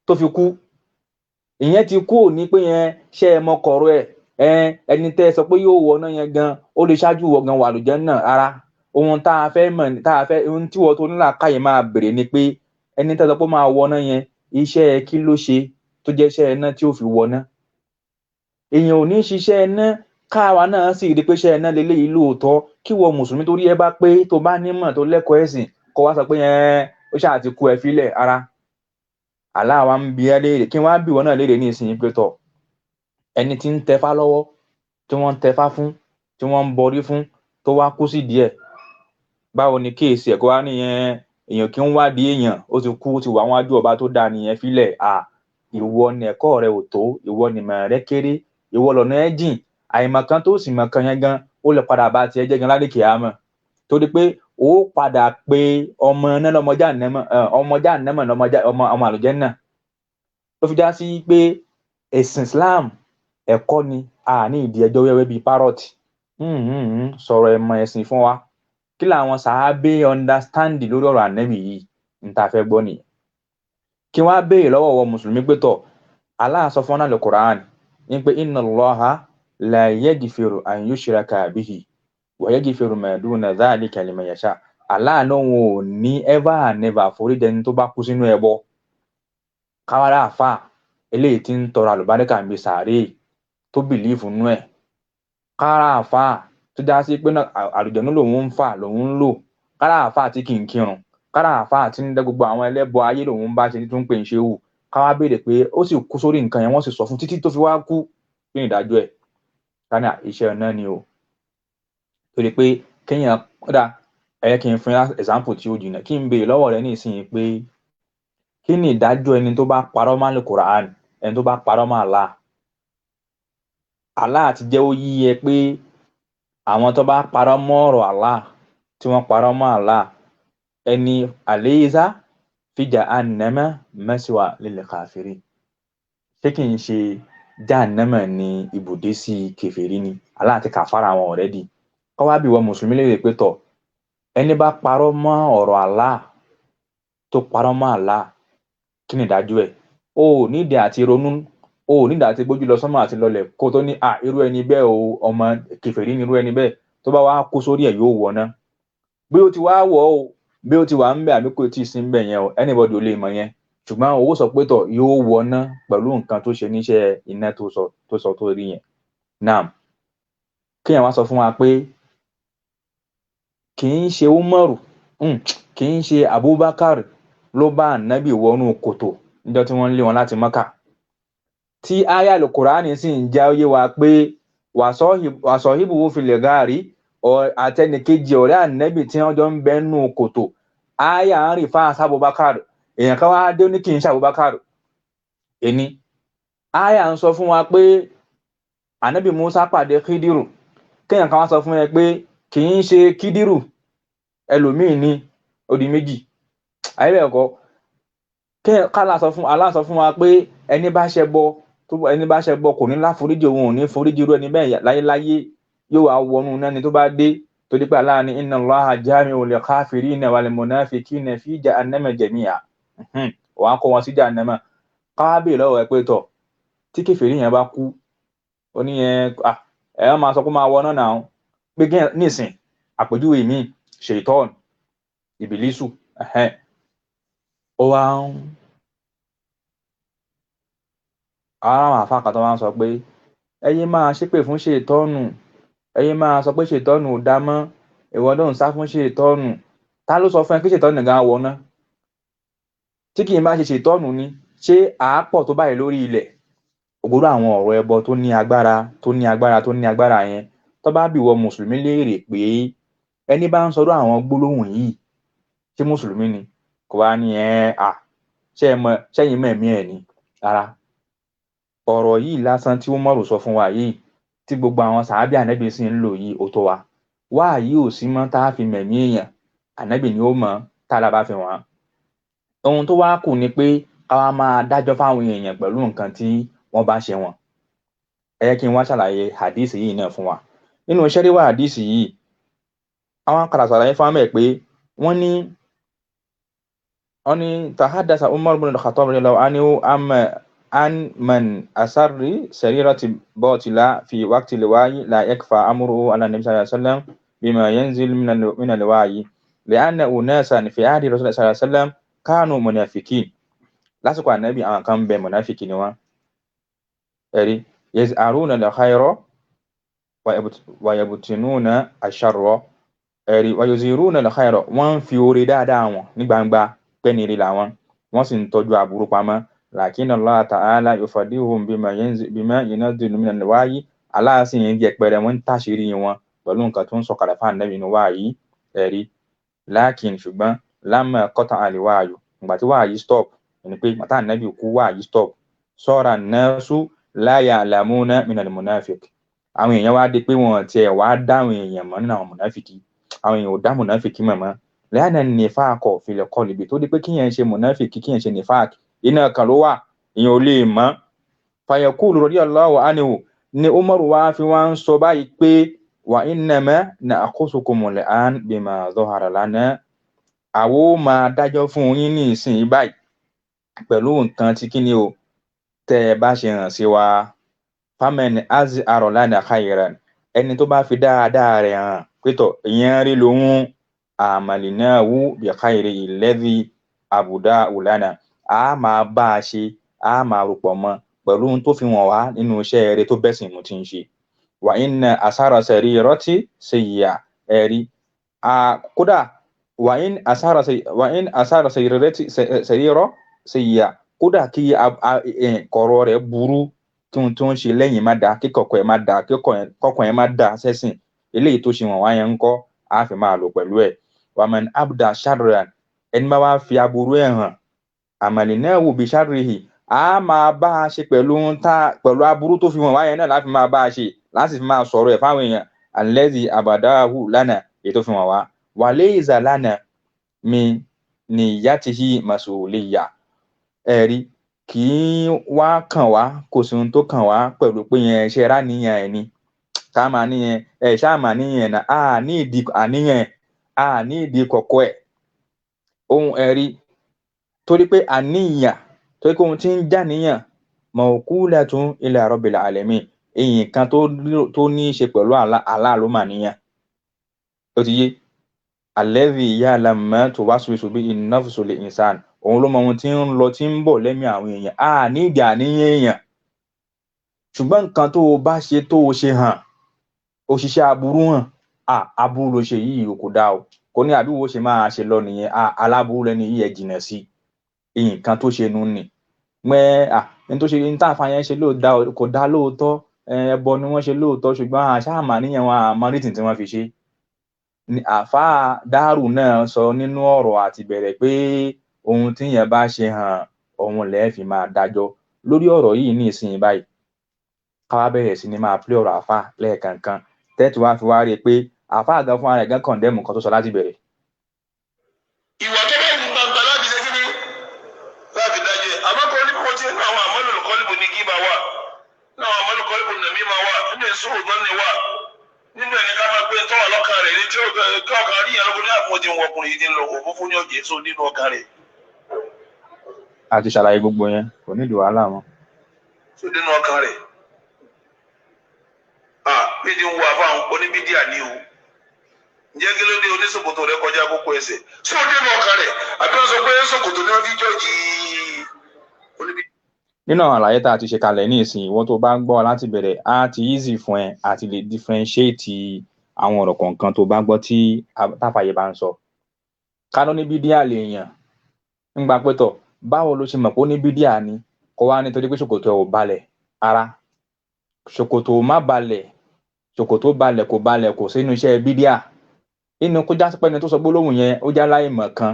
tó fi kú ìyẹn ti kú ní pé yẹn ṣe ẹ mọ kọ̀rọ̀ ẹni tẹ́ sọ pé yóò wọ náà yẹn gan ó lè ṣáájú wọ gan wà lùjẹ́ náà ara ohun tá a fẹ́ mọ̀ tá a fẹ́ ohun tí wọ́n tó nílà káyè máa bèrè ni pé ẹni tẹ́ sọ pé máa wọ náà yẹn iṣẹ́ kí ló ṣe tó jẹ́ iṣẹ́ náà tí ó fi wọ náà èèyàn ò ní ṣiṣẹ́ náà káwa náà sì rí pé iṣẹ́ náà lélẹ́yìí lóòótọ́ kí wọ mùsùlùmí torí ẹ bá pé tó bá nímọ̀ tó lẹ́kọ̀ọ́ ẹ̀sìn kó wá sọ pé ó ṣáà ti kú ẹ fílẹ̀ ara Allah wa ń bi ẹ́ léèrè kí wọ́n á bì wọ́n náà léèrè ní ìsinyìí pé tọ̀ ẹni tí ń tẹfá lọ́wọ́ tí wọ́n ń tẹfá fún tí wọ́n ń bọrí fún tó wá kú sí díẹ̀ báwo ni kéèsì ẹ̀kọ́ wá nìyẹn èèyàn kí ń wádìí èèyàn ó ti kú ó ti wà wájú ọba tó dáa nìyẹn fílẹ̀ ìwọ ni ẹ̀kọ́ rẹ ò tó ìwọ ni ìmọ̀ rẹ kéré ìwọ lọ̀nà ẹ jìn àìmọ̀kan tó sì mọ̀kan yẹn gan ó lè padà bá tiẹ̀ jẹ́ gan lálẹ́ kìámọ̀ torí pé ó padà pé ọmọ náà lọmọjà ànẹ́mọ̀ ọmọ àlùjánnà ló fi já sí pé ẹ̀sìn Islam ẹ̀kọ́ ni a ní ìdí ẹjọ́ wẹ́wẹ́ bíi parrot sọ̀rọ̀ ẹ̀mọ̀ ẹ̀sìn fún wa kí làwọn sàábé understand lórí ọ̀rọ̀ ànẹ́bì yìí ní ta fẹ́ gbọ́ nìyẹn kí wọ́n á béèrè lọ́wọ́ wọ mùsùlùmí pé tọ̀ Allah sọ fún náà Qur'an ní pé inna Allaha la yaghfiru an yushraka bihi wa yaghfiru ma duna dhalika liman yasha Allah náà wọn ò ní ever and never àforíjẹni tó bá kú sínú ẹbọ káwárà àfà eléyìí tí ń tọrọ àlùbáríkà ń bi sàárè tó bìlíìfù nú ẹ̀ káwárà àfà tó já sí pé àlùjànnú lòun ń fà lòun ń lò káwárà àfà tí kì í kírun káwárà àfà tí ń dẹ gbogbo àwọn ẹlẹ́bọ ayé lòun bá ṣe tó ń pè ń ṣe wù káwá béèrè pé ó sì kú sórí nǹkan yẹn wọ́n sì sọ fún títí tó fi wá kú kí ni ìdájọ́ ẹ̀ kánà iṣẹ́ náà ni o torí pé kéèyàn kódà ẹ̀yẹ kí n fún example tí ó jìnnà kí n béèrè lọ́wọ́ rẹ ní ìsinyìí pé kí ni ìdájọ́ ẹni tó bá parọ́ mọ́ Al-Qur'an ẹni tó bá parọ́ mọ́ Allah ti jẹ́ ó yí ẹ pé àwọn tó bá parọ́ mọ́ ọ̀rọ̀ Allah tí wọ́n parọ́ mọ́ Allah ẹni àléyìísá fi jahannama maswa lil kafirin ṣé kì í ṣe jahannama ní ibùdé sí kèfèrí ni Allah ti kàfàrà wọn already kọ́ wá bí wọ́n mùsùlùmí léèrè pé tọ̀ ẹni bá parọ́ mọ́ ọ̀rọ̀ Allah tó parọ́ mọ́ Allah kí ni ìdájọ́ ẹ̀ o ò nídìí àti ronú o ò nídìí àti gbójú lọ sọ́mọ́ àti lọlẹ̀ kó tó ní irú ẹni bẹ́ẹ̀ o ọmọ kèfèrí ni irú ẹni bẹ́ẹ̀ tó bá wá kú sórí ẹ̀ yóò wọ̀ náà bí ó ti wá wọ̀ o bí ó ti wà ń bẹ àbí kò tí ì sí ń bẹ yẹn o anybody ò lè mọ̀ yẹn ṣùgbọ́n owó sọ pé tọ̀ yóò wọ̀ náà pẹ̀lú nǹkan tó ṣe níṣẹ́ iná tó sọ tó rí yẹn náà kéèyàn wá sọ fún wa pé kì í ṣe Umaru kì í ṣe Abubakar ló bá ànábì wọnú kòtò níjọ́ tí wọ́n ń lé wọn láti Mákà tí aya Al-Qur'ani sì ń já yé wa pé wàsọ̀hìbù fil ghari àtẹnìkejì ọ̀rẹ́ ànábì tí wọ́n jọ ń bẹ nínú kòtò aya ń rìn fáwọn Abubakar èèyàn kan wá dé ní kì í ṣe Abubakar ẹni aya ń sọ fún wa pé ànábì Musa pàdé Khidiru kéèyàn kan wá sọ fún ẹ pé kì í ṣe Khidiru ẹlòmíì ní odi méjì àyẹ̀bẹ̀ẹ̀kọ́ Allah sọ fún wa pé ẹni bá ṣẹ bọ kò ní láforíjì òun ò ní foríjì irú ẹni bẹ́ẹ̀ láyéláyé yóò wá wọnú náà ni tó bá dé torí pé Allah ní inna Allaha jami'ul kafirina wal munafiqina fi jahannama jami'a wàá kó wọn sí jahannama káwábì lọ́wọ́ ẹ pé tọ̀ tí kèfèrí yẹn bá kú ó ní ẹ máa sọ pé máa wọ náà náà pé nísìn àpèjúwe mi ṣètọ́ọ̀nù ìbìlísù ó wá ń àwọn àfáà kan tó máa ń sọ pé ẹyẹ máa ṣépè fún ṣètọ́ọ̀nù ẹyẹ máa sọ pé ṣètọ́ọ̀nù ò dá mọ́ ìwọ ló ń sá fún ṣètọ́ọ̀nù ta ló sọ fún ẹ pé ṣètọ́ọ̀nù gan wọ ná tí kì í bá ṣe ṣètọ́ọ̀nù ni ṣé àápọ̀ tó báyìí lórí ilẹ̀ ògbóró àwọn ọ̀rọ̀ ẹbọ tó ní agbára yẹn tó bá bí wọ mùsùlùmí léèrè pé ẹni bá ń sọ̀rọ̀ àwọn gbólóhùn yìí ṣé mùsùlùmí ni kò wá ní ṣẹ́yìn mẹ̀mí ẹ̀ ni rárá ọ̀rọ̀ yìí lásán tí Umaru sọ fún wa yìí tí gbogbo àwọn sàábì ànábì sì ń lò yìí ó tó wa wá yìí ò sí mọ́ tá a fi mẹ̀mí èèyàn ànábì ni ó mọ̀ tá a lábá fi wọ́n ohun tó wá kù ni pé káwa máa dájọ́ fáwọn èèyàn pẹ̀lú nǹkan tí wọ́n bá ṣe wọn ẹ yẹ kí n wá ṣàlàyé hadith yìí náà fún wa nínú ṣẹ́ríwá hadith yìí àwọn akàrà ṣàlàyé fún wa pé wọ́n ní tahadasa Umar bin al-Khattab radiyallahu anhu amma an man asarri sarirati batila fi waqti al-wahyi la yakfa amruhu ala nabi sallallahu alaihi wasallam bima yanzil min al-wahyi li'anna unasan fi ahdi rasul sallallahu alaihi wasallam kanu munafiqin. Lásìkò Ànábì àwọn kan bẹ munafiki ni wọ́n ẹ̀rí yaz'aruna al-khayra wa yabtinuna ash-sharra ẹ̀rí wa yuziruna al-khayra wọ́n fi oore dáadáa wọn ní gbangba pẹ́ni rí làwọn wọ́n sì ń tọ́jú aburú pamọ́ lakin Allah ta'ala yufadihum bima yunazzilu min al-wahyi Allah sì ń yẹpẹrẹ wọn táṣírí wọn pẹ̀lú nǹkan tó ń sọ̀kalẹ̀ fún Ànábì nínú wáyé ẹ̀rí lakin ṣùgbọ́n lamma qata'a al-wahyu ìgbà tí wáyé stop ẹni pé màtá Ànábì kú wáyé stop sara an-nasu la ya'lamuna min al-munafiq àwọn èèyàn wá dé pé wọn tiẹ̀ wá dáhùn èèyàn mọ́ nínú àwọn mùnáfìkì àwọn èèyàn ò dá mùnáfìkì mọ̀ lẹ́yìn nífàkọ̀ fil qalbi tó di pé kíyàn ṣe mùnáfìkì kíyàn ṣe nífàk iná kan ló wà èèyàn ò lè mọ̀ fayaqulu radiyallahu anhu ni Umaru wá fi wá ń sọ báyìí pé wa innama na'khusukumul an bima dhahara lana àwo máa dájọ́ fún yín ní ìsìn báyìí pẹ̀lú nǹkan tí kíni o tẹ́ ẹ bá ṣe hàn sí wa faman azhara lana khayran ẹni tó bá fi dáadáa rẹ̀ hàn pétọ̀ ìyẹn rí lòun amalinahu bi khayri alladhi abuda ulana a máa bá a ṣe a máa rúpọ̀ mọ́ pẹ̀lú ohun tó fi wọ̀n wá nínú iṣẹ́ rẹ̀ tó bẹ́sìn mú ti ń ṣe wa inna asara sarirati sayya ẹ̀rí kódà wa in asara sarirati sayya kódà kí kọ̀rọ̀ rẹ̀ burú kí ohun tó ń ṣe lẹ́yìn má dáa kí kọ̀kọ̀ ẹ̀ má dáa kí kọ̀kọ̀ ẹ̀ má dáa sẹ́sìn eléyìí tó ṣe wọ̀n wá yẹn ń kọ́ a fi máa lò pẹ̀lú ẹ̀ waman abda sharran ẹni bá wá fi aburú ẹ̀ hàn amalinahu bi sharrihi a máa bá a ṣe pẹ̀lú aburú tó fi wọ̀n wá yẹn náà láti máa bá a ṣe láti fi máa sọ̀rọ̀ ẹ̀ fáwọn èèyàn allazi abadahu lana èyí tó fi wọ̀n wá wa laysa lana min niyyatihi mas'uliyya ẹ̀rí kì í wá kàn wá kò sí ohun tó kàn wá pẹ̀lú pé yẹn ṣe rá níyàn ẹ̀ ni ká máa níyẹn ṣáà máa níyẹn náà a ní ìdí àníyàn a ní ìdí kọ̀kọ̀ ẹ̀ ohun ẹ̀rí torí pé àníyàn torí pé ohun tí ń já níyàn mawkulatun ila rabbil alamin èyí kan tó ní í ṣe pẹ̀lú Allah ló mà níyàn ó ti yé alladhi ya'lamu ma tuwaswisu bihi nafsu lil insan òun ló mọ ohun tí ń lọ tí ń bọ̀ lẹ́mí àwọn èèyàn a ní ìdí àníyàn èèyàn ṣùgbọ́n nǹkan tó o bá ṣe tó o ṣe hàn òṣìṣẹ́ aburú hàn aburú ló ṣe yìí kò dáa o kò ní àbí wo ṣe máa ṣe lọ nìyẹn aláburú lẹni yìí ẹ jìnà sí nǹkan tó ṣe nu nì ní tó ṣe ní táàfà yẹn ṣe kò dá lóòótọ́ ẹbọ ni wọ́n ṣe lóòótọ́ ṣùgbọ́n àṣàmà níyẹn wọn àmọ́rìtì tí wọ́n fi ṣe ni àfáà Dárù náà sọ nínú ọ̀rọ̀ àti bẹ̀rẹ̀ pé ohun tí yẹn bá ṣe hàn òun lẹ́ẹ̀ fi máa dájọ́ lórí ọ̀rọ̀ yìí ní ìsinyìí báyìí káwá bẹ̀rẹ̀ sí ni máa play ọ̀rọ̀ àfáà lẹ́ẹ̀kankan tẹ́tù wá fi wá rí i pé àfáà gan fún ara ẹ̀ gan kọ̀ndẹ́mù kan tó sọ láti bẹ̀rẹ̀. ìwà tó bá wù gbàgbà láti ṣe kíni láti dájẹ́ àmọ́ kọ́ ní kọ́ tí inú àwọn àmọ́lò kọ́líbù ní kí máa wà nínú àwọn àmọ́lò kọ́líbù nàmí máa wà nínú èso ògbọ́n ni wà nínú ẹni ká máa pé tọ́wọ̀ lọ́kàn rẹ̀ ní tí ọkàn rí yẹn lọ́kùnrin ní àpòjì wọkùnrin yìí ti ń lọ wọ̀ fúnfún ní ọ̀jẹ̀ tó nínú ọkàn rẹ̀. a ti ṣàlàyé gbogbo yẹn kò ní ìdí wàhálà wọn. tó nínú ọkàn rẹ̀ bí ti ń wo àfáwọn oníbídíà ní o ǹjẹ́ kí ló dé oníṣòkòtò rẹ̀ kọjá kókó ẹsẹ̀ sí ó dé ọkàn rẹ̀ àbí wọ́n sọ pé ṣòkòtò ni wọ́n fi jọ́ọ̀jì oníbídíà. nínú àwọn àlàyé tá a ti ṣe kalẹ̀ ní ìsìn ìwọ́n tó bá ń gbọ́ láti bẹ̀rẹ̀ á ti easy fún ẹ àti lè differentiate àwọn ọ̀rọ̀ kọ̀ọ̀kan tó bá gbọ́ tí táfàyè bá ń sọ. ká ló ní bídíà lè yàn ń gba pẹ́tọ̀ báwo ló ṣe mọ̀ pé ó ní bídíà ni kó wá nítorí pé ṣòkòtò ẹ̀ ò balẹ̀ ara ṣòkòtò má balẹ̀ ṣòkòtò balẹ̀ kò balẹ̀ kò sínú iṣẹ́ bídíà inú kó já pẹ́ni tó sọ gbólóhùn yẹn ó já aláìmọ̀kan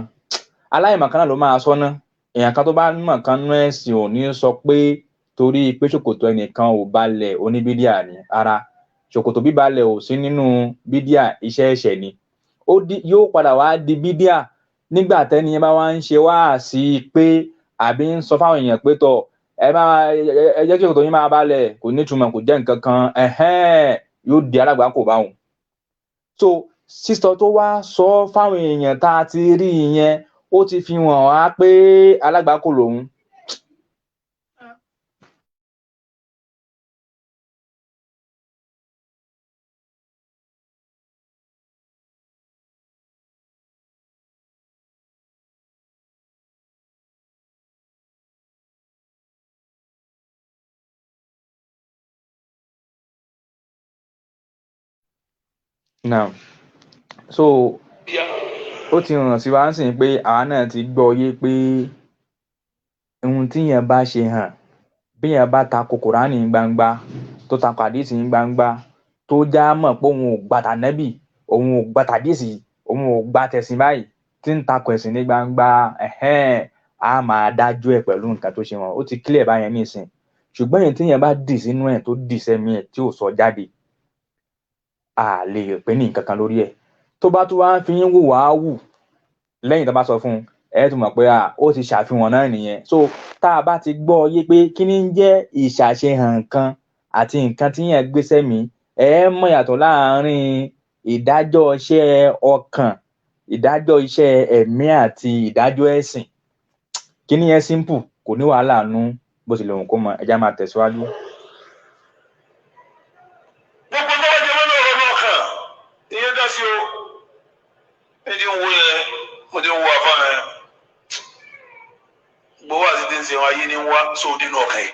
náà ló máa sọ ná èèyàn kan tó bá mọ̀ kan nú ẹ̀sìn ò ní sọ pé torí pé ṣòkòtò ẹnìkan ò balẹ̀ oníbídíà ni ara ṣòkòtò bíbalẹ̀ ò sí nínú bídíà iṣẹ́ ẹ̀ṣẹ̀ ni yóò padà wá di bídíà nígbà tẹ́ni yẹn bá wá ń ṣe wá sí pé àbí ń sọ fáwọn èèyàn pé tọ̀ ẹ jẹ́ kí ṣòkòtò yín máa balẹ̀ kò nítumọ̀ kò jẹ́ nǹkan kan yóò di alágbàákò báwọn. so sísọ tó wá sọ fáwọn èèyàn tá a ti rí yẹn ó ti fi hàn wá pé alágbàákò lòun Now, so ó ti hàn sí wa ń sìn pé àwa náà ti gbọ́ yé pé ohun tí yẹn bá ṣe hàn bí yẹn bá tako Kùránì gbangba tó tako àdísì gbangba tó já mọ̀ pé òun ò gba tànẹ́bì òun ò gba tàdísì òun ò gba tẹ̀sìn báyìí tí ń tako ẹ̀sìn ní gbangba a máa dájú ẹ̀ pẹ̀lú nǹkan tó ṣe wọn ó ti clear báyẹn nísìn ṣùgbọ́n èyí tí yẹn bá dì sínú ẹ̀ tó dì sẹ́mi ẹ̀ tí ò sọ jáde a lè pè ní nǹkan kan lórí ẹ̀ tó bá tún wá fi ń wù wá wù lẹ́yìn tó bá sọ fún un ẹ tún mọ̀ pé ó ti ṣàfihàn náà nìyẹn so tá a bá ti gbọ́ yé pé kí ni ń jẹ́ ìṣàṣehàn nǹkan àti nǹkan tí yẹn gbé sẹ́mi ẹ mọ̀ yàtọ̀ láàárín ìdájọ́ iṣẹ́ ọkàn ìdájọ́ iṣẹ́ ẹ̀mí àti ìdájọ́ ẹ̀sìn kí ni yẹn simple kò ní wàhálà nú bó ti lè wù kó mọ ẹja máa tẹ̀síwájú. gbogbo tó wá jẹ mọ́nà ọ̀rọ̀ náà kàn ìyẹn dá sí o ẹ ti ń wo yẹn mo ti ń wo àfa yẹn gbowó àti tí ń ṣe wọn ayé ní wá sóòdì náà kàn yìí.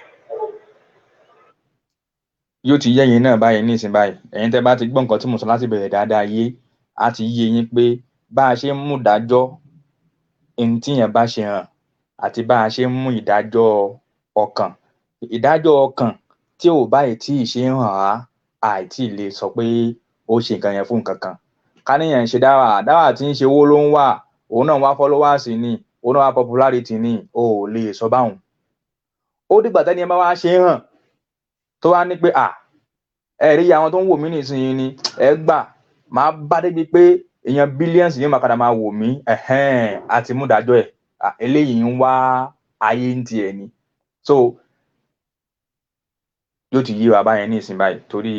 yóò ti yé yín náà báyìí ní ìsìn báyìí ẹ̀yin tẹ́ bá ti gbọ́ nǹkan tí mo sọ láti bẹ̀rẹ̀ dáadáa yé á ti yé yín pé bá a ṣe ń mú ìdájọ́ ohun tí yẹn bá ṣe hàn àti bá a ṣe ń mú ìdájọ́ ọkàn tí ò báyìí tí ì ṣe hàn á àìtí lè sọ pé ó ṣe nǹkan yẹn fún nǹkan kan ká níyẹn ń ṣe dáwà tí ń ṣe owó ló ń wà òun náà wá followers ni òun náà wá popularity ni o ò lè sọ báwọn ó dìgbà tẹ́ni ẹ bá wá ṣe hàn tó wá ní pé ẹ rí àwọn tó ń wò mí nísìnyí ni ẹ gbà máa bá débi pé èèyàn billions yóò máa padà máa wò mí àti mú dájọ́ ẹ̀ eléyìí ń wá ayé ń tiẹ̀ ni so yóò ti yí wa báyẹn ní ìsìn báyìí torí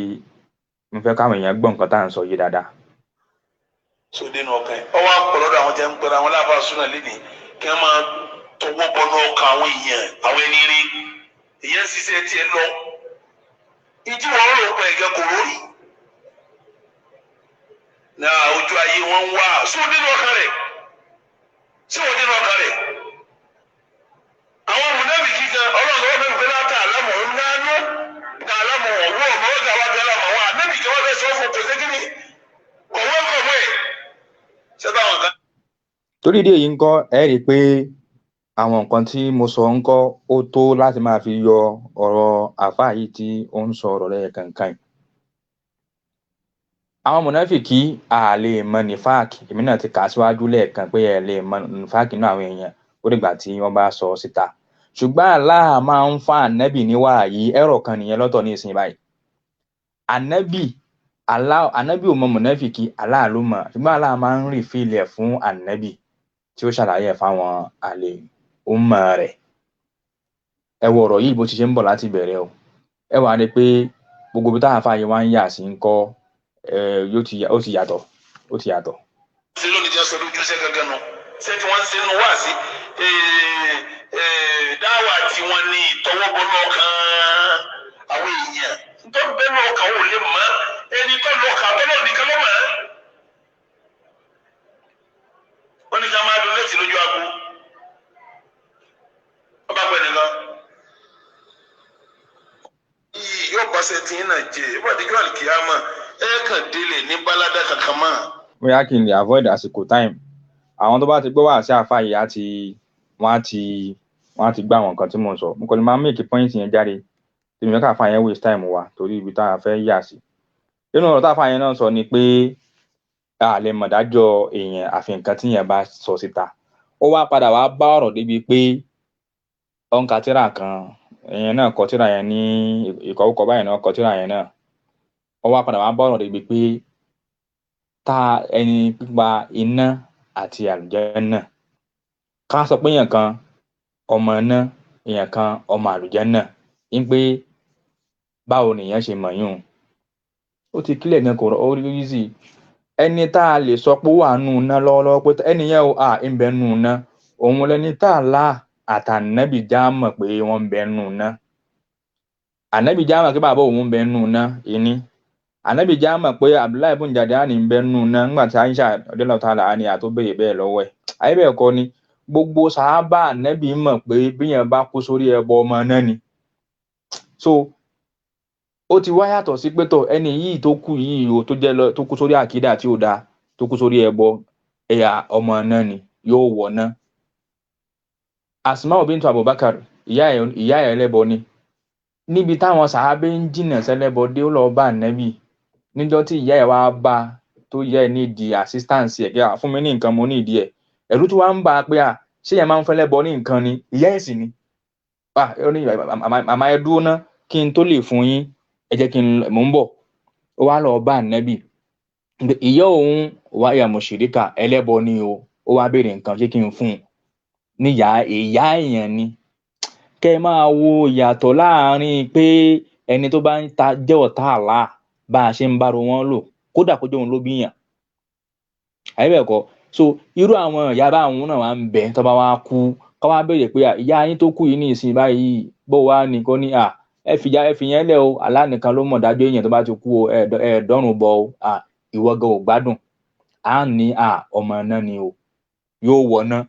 mo fẹ́ káwọn èèyàn gbọ́ nǹkan tá à ń sọ yé dáadáa. so dénú ọkàn yìí ọwọ́ àpọ̀lọ́dọ̀ àwọn tẹ́ ń pẹ́ra àwọn láàbà súnà lénìí kí wọ́n máa tọwọ́ bọnú ọkàn àwọn èèyàn àwọn ẹni rí èèyàn ṣiṣẹ́ tiẹ̀ lọ ìdí wọn rò pé ẹ̀gẹ́ kò lórí náà ojú ayé wọn wá sí wọn dénú ọkàn rẹ̀ àwọn mùnàfíkí kan ọlọ́run wọn fẹ́ẹ́ fẹ́ẹ́ láta àlámọ̀ ńlánú ta àlámọ̀ ọ̀wọ́ ọ̀mọ́ ọ̀gá wa gẹ́lá mọ̀ wọn ànábìkí wọn fẹ́ẹ́ sọ fún kò sí kíni kọ̀wé ṣẹ́bà wọn kan. torí ìdí èyí ń kọ́ ẹ rí i pé àwọn nǹkan tí mo sọ ń kọ́ ó tó láti máa fi yọ ọ̀rọ̀ àfáà yìí tí ó ń sọ ọ̀rọ̀ lẹ́yìn kankan yìí. àwọn mùnáfìkí lè mọ nífàkì èmi náà ti kà á síwájú lẹ́ẹ̀kan pé ẹ lè mọ nífàkì náà àwọn èèyàn ó dìgbà tí wọ́n bá sọ síta ṣùgbọ́n Allah máa ń fa ànábì níwáyí ẹ̀rọ kan nìyẹn lọ́tọ̀ ní ìsìn báyìí ànábì ò mọ mùnáfìkí Allah ló mọ̀ ṣùgbọ́n Allah máa ń rí fílẹ̀ fún ànábì tí ó ṣàlàyé fáwọn àlè ọmọ rẹ̀ ẹ wo ọ̀rọ̀ yìí bó ti ṣe ń bọ̀ láti bẹ̀rẹ̀ o ẹ wà ní pé gbogbo bí táwọn afáàyè wá ń yà sí ń kọ́ ó ti yàtọ̀. ṣé lónìí jẹ́ sọ lójú iṣẹ́ gángan nu ṣé tí wọ́n ń ṣe nu wá sí dáwà tí wọ́n ní ìtọwọ́bọnú ọkàn àwọn èèyàn tó bẹ́ẹ̀ náà ọkàn ò lè mọ́ ẹni tó lọ kà bọ́lọ̀ nìkan ló mọ̀ ẹ́. wọ́n ní ká máa dún létí lójú aago wọ́n bá pẹ́ nìkan. yìí yóò pàṣẹ tí ń nà jẹ ìwádìí kí wà ní kíámà ẹ kàn délé ní báládà kankan mọ́. bóyá kí n lè avoid àsìkò time àwọn tó bá ti gbọ́ wá sí àfáàyè wọ́n á ti gbá àwọn nǹkan tí mò ń sọ mo kàn lè máa make point yẹn jáde tí mi fẹ́ ká àfáàyè waste time wa torí ibi tá a fẹ́ yà sí. nínú ọ̀rọ̀ tá àfáàyè náà sọ ni pé a lè mọ̀ dájọ́ èèyàn àfi nǹkan tí yẹn bá sọ síta ó wá padà wá bá ọ̀rọ̀ débi pé ọ̀nkà tíra kan èèyàn náà kọ tíra yẹn ní ìkọ̀wúkọ báyìí náà kọ tíra yẹn náà ó wá padà wá bá ọ̀rọ̀ débi pé ta ẹni pípa iná àti àlùjánnà ká sọ pé èèyàn kan ọmọ iná èèyàn kan ọmọ àlùjánnà ń pé báwo nìyẹn ṣe mọ̀ yún ó ti kílẹ̀ gan kò rọ orí easy ẹni tá a lè sọ pé ó wà nù ná lọ́wọ́lọ́wọ́ pé ẹni yẹn ń bẹ nù ná òun lẹni tá a lá àtànábì já mọ̀ pé wọ́n ń bẹ nù ná ànábì já mọ̀ pé bàbá òun ń bẹ nù ná ìní ànábì já mọ̀ pé Abdullahi ibn Jadani ń bẹ nù ná nígbà tí Aisha radiyallahu ta'ala anha tó béèrè bẹ́ẹ̀ lọ́wọ́ ẹ̀ ayé bẹ́ẹ̀ kọ́ ni gbogbo sàhábà ànábì mọ̀ pé bíyẹn bá kú sórí ẹbọ ọmọ náà ni so ó ti wá yàtọ̀ sí pé tọ̀ ẹni yìí tó kú yìí o tó kú sórí àkídà tí ò dáa tó kú sórí ẹbọ ẹ̀yà ọmọ náà ni yóò wọ̀ náà. Asma'u bintu Abubakar ìyá ẹ̀ ẹlẹ́bọ ni níbi táwọn sàábé ń jìnnà sẹ́lẹ́bọ dé ó lọ bá Ànábì níjọ́ tí ìyá ẹ̀ wá bá tó yẹ ẹ̀ nídìí assistance ẹ̀ kí fún mi ní nǹkan mo nídìí ẹ̀ ẹ̀rú tí wọ́n ń bá a pé ṣé yẹn máa ń fẹ́lẹ́bọ ní nǹkan ni ìyá ẹ̀ sì ni màmá ẹ dúró ná kí n tó lè fún yín ẹ jẹ́ kí n mò ń bọ̀ ó wá lọ bá Ànábì ìyá òun wá ya mùṣírikà ẹlẹ́bọ ni o ó wá béèrè nǹkan ṣé kí n fún un níyà ìyá èèyàn ni. Kẹ́ ẹ máa wo ìyàtọ̀ láàrin pé ẹni tó bá ń jẹ́ ọ̀tá Allah bá a ṣe ń báro wọn lò kódà kó jẹ́ òun ló bíyàn àyẹ́bẹ̀ẹ̀kọ́. So irú àwọn ìyá bá àwọn náà wá ń bẹ tó bá wá kú ká wá béèrè pé ìyá yín tó kú yìí ní ìsìn báyìí bó wá nìkan ní ẹ fi yẹn lẹ̀ o Allah nìkan ló mọ̀ dájú èèyàn tó bá ti kú o ẹ̀ẹ́dọ́rùn bọ̀ o ìwọ gan ò gbádùn á ní ọmọ náà ni o yóò wọ̀ náà